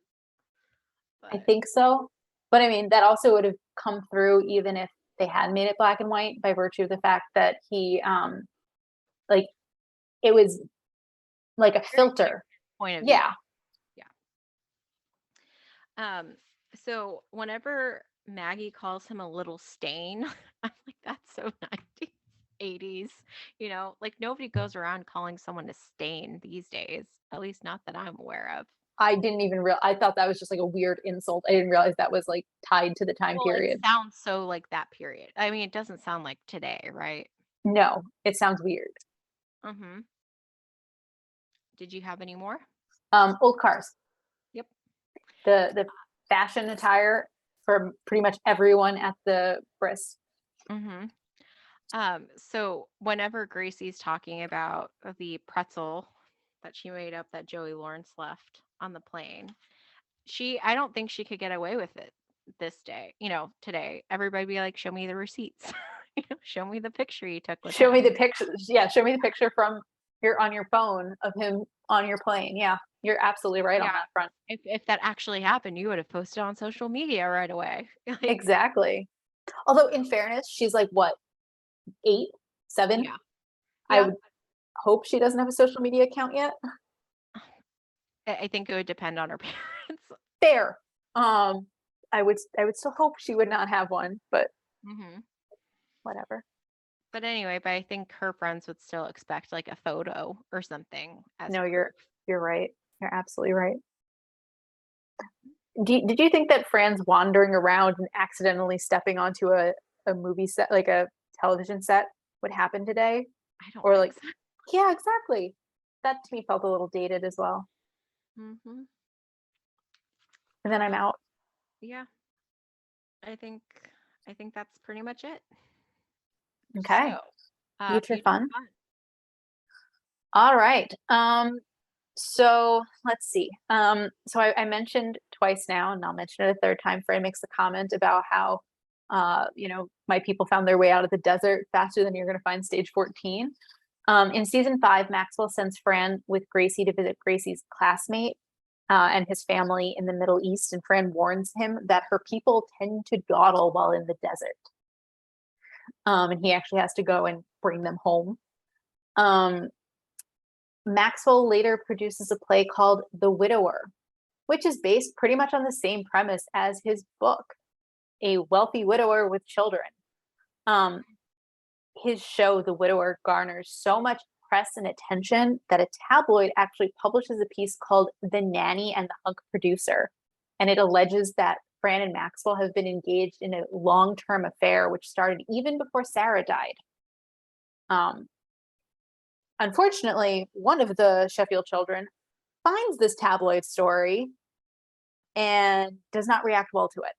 I think so. But I mean, that also would have come through even if they had made it black and white, by virtue of the fact that he, like, it was like a filter. Point of view. Yeah. So whenever Maggie calls him a little stain, I'm like, that's so 90s, 80s. Like nobody goes around calling someone a stain these days, at least not that I'm aware of. I didn't even I thought that was just like a weird insult. I didn't realize that was like tied to the time Well, it period. sounds so like that period. I mean, it doesn't sound like today, right? No, it sounds weird. Mm-hmm. Did you have any more? Old cars. Yep. The fashion attire for pretty much everyone at the bris. Mm-hmm. So whenever Gracie's talking about the pretzel that she made up that Joey Lawrence left on the plane, I don't think she could get away with it this day. Today, everybody be like, show me the receipts. Show me the picture you took with Show me him. the picture. Yeah, show me the picture from on your phone of him on your plane. Yeah, you're absolutely right on Yeah. that front. If that actually happened, you would have posted on social media right away. Like, Exactly. Although in fairness, she's like what, 8, 7? yeah. I Yeah. would hope she doesn't have a social media account yet. I think it would depend on her parents. Fair. I would still hope she would not have one, but Hmm. whatever. But anyway, I think her friends would still expect like a photo or something as No, proof. you're right. You're absolutely right. Did you think that Fran's wandering around and accidentally stepping onto a movie set, like a television set, would happen today? I don't Or think like, so. yeah, exactly. That to me felt a little dated as well. Hmm. And then I'm out. Yeah, I think I think that's pretty much it. Okay. So, Future future fun. fun. All right. So let's see. So I mentioned twice now, and I'll mention it a third time. Fran makes a comment about how, my people found their way out of the desert faster than you're going to find stage 14. In season 5, Maxwell sends Fran with Gracie to visit Gracie's classmate and his family in the Middle East, and Fran warns him that her people tend to dawdle while in the desert. And he actually has to go and bring them home. Maxwell later produces a play called The Widower, which is based pretty much on the same premise as his book, a wealthy widower with children. Um, his show, The Widower, garners so much press and attention that a tabloid actually publishes a piece called The Nanny and the Hunk Producer. And it alleges that Fran and Maxwell have been engaged in a long-term affair, which started even before Sarah died. Unfortunately, one of the Sheffield children finds this tabloid story and does not react well to it.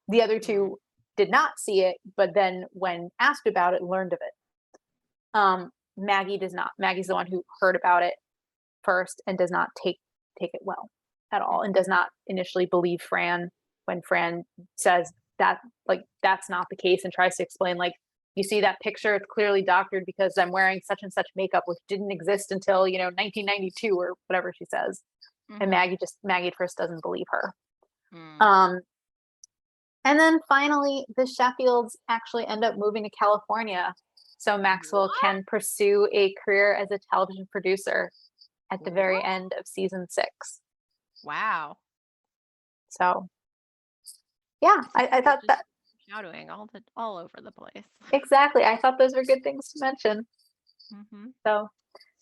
The other two did not see it, but then when asked about it, learned of it. Maggie does not. Maggie's the one who heard about it first and does not take it well at all, and does not initially believe Fran when Fran says that that's not the case, and tries to explain, like, you see that picture, it's clearly doctored because I'm wearing such and such makeup, which didn't exist until 1992 or whatever she says. And Maggie at first doesn't believe her. And then finally, the Sheffields actually end up moving to California, so Maxwell can pursue a career as a television producer at the very end of season 6. Wow. So, yeah, I thought that shadowing all over the place. exactly. I thought those were good things to mention. So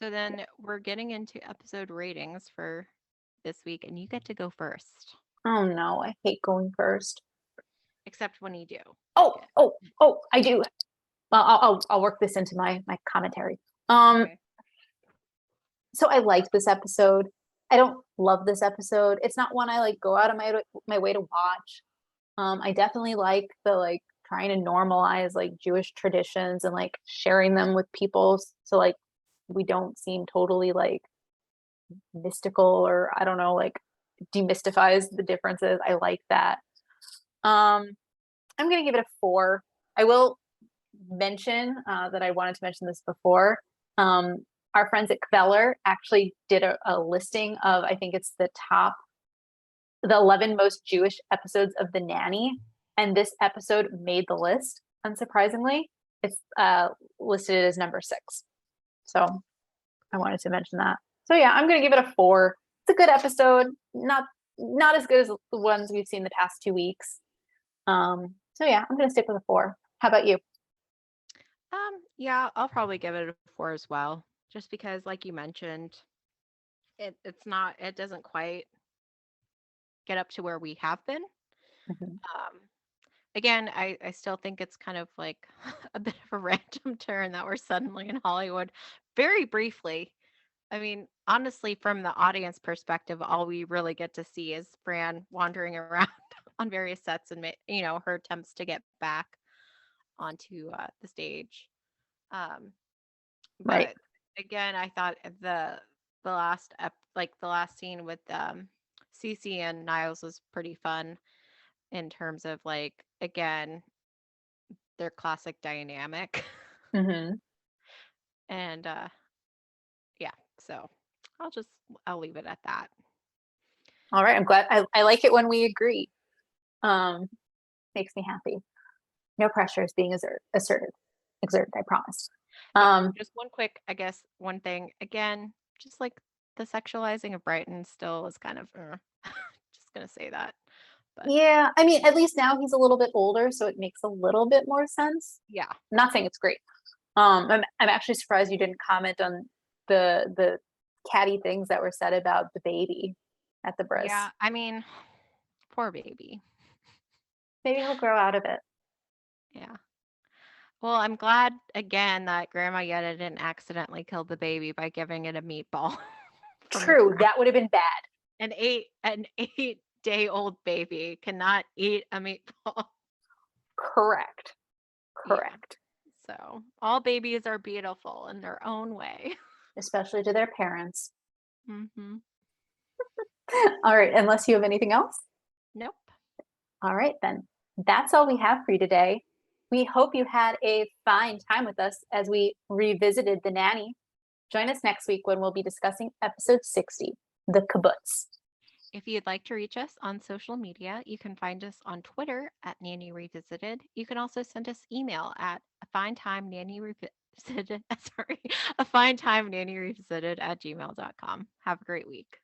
then we're getting into episode ratings for this week, and you get to go first. Oh no, I hate going first. Except when you do. Oh, I do. Well, I'll work this into my commentary. Okay. So I liked this episode. I don't love this episode. It's not one I like go out of my way to watch. I definitely like the trying to normalize like Jewish traditions and like sharing them with people, so like we don't seem totally like mystical, or I don't know, like demystifies the differences. I like that. I'm gonna give it a 4. I will mention that I wanted to mention this before. Our friends at Kveller actually did a listing of, I think it's the 11 most Jewish episodes of The Nanny, and this episode made the list. Unsurprisingly, it's listed as number 6. So I wanted to mention that. So yeah, I'm gonna give it a 4. It's a good episode, not as good as the ones we've seen the past 2 weeks. So yeah, I'm gonna stick with a 4. How about you? Yeah, I'll probably give it a 4 as well, just because, like you mentioned, it doesn't quite get up to where we have been. Mhm. Again, I still think it's kind of like a bit of a random turn that we're suddenly in Hollywood very briefly. I mean, honestly, from the audience perspective, all we really get to see is Fran wandering around on various sets and, her attempts to get back onto the stage. Um, Right. but again, I thought the last the last scene with Cece and Niles was pretty fun in terms of like again their classic dynamic. Hmm. And yeah, so I'll leave it at that. All right. I'm glad. I like it when we agree. Um, Makes me happy. No pressure is being exerted. I promise. Yeah, Um, just one quick, I guess, one thing again, just like the sexualizing of Brighton still is kind of just gonna say that. But yeah. I mean, at least now he's a little bit older, so it makes a little bit more sense. yeah. Not saying it's great. I'm actually surprised you didn't comment on the catty things that were said about the baby at the bris. Yeah, I mean, poor baby. Maybe he'll grow out of it. Yeah. Well, I'm glad again that Grandma Yetta didn't accidentally kill the baby by giving it a meatball from the True, ground. that would have been bad. An 8-day old baby cannot eat a meatball. Correct. Yeah. Correct. So all babies are beautiful in their own way. Especially to their parents. Hmm. All right, unless you have anything else. Nope. All right, then. That's all we have for you today. We hope you had a fine time with us as we revisited The Nanny. Join us next week when we'll be discussing episode 60, The Kibbutz. If you'd like to reach us on social media, you can find us on Twitter at Nanny Revisited. You can also send us email at a fine time nanny revisited sorry, a fine time nanny revisited at gmail.com. Have a great week.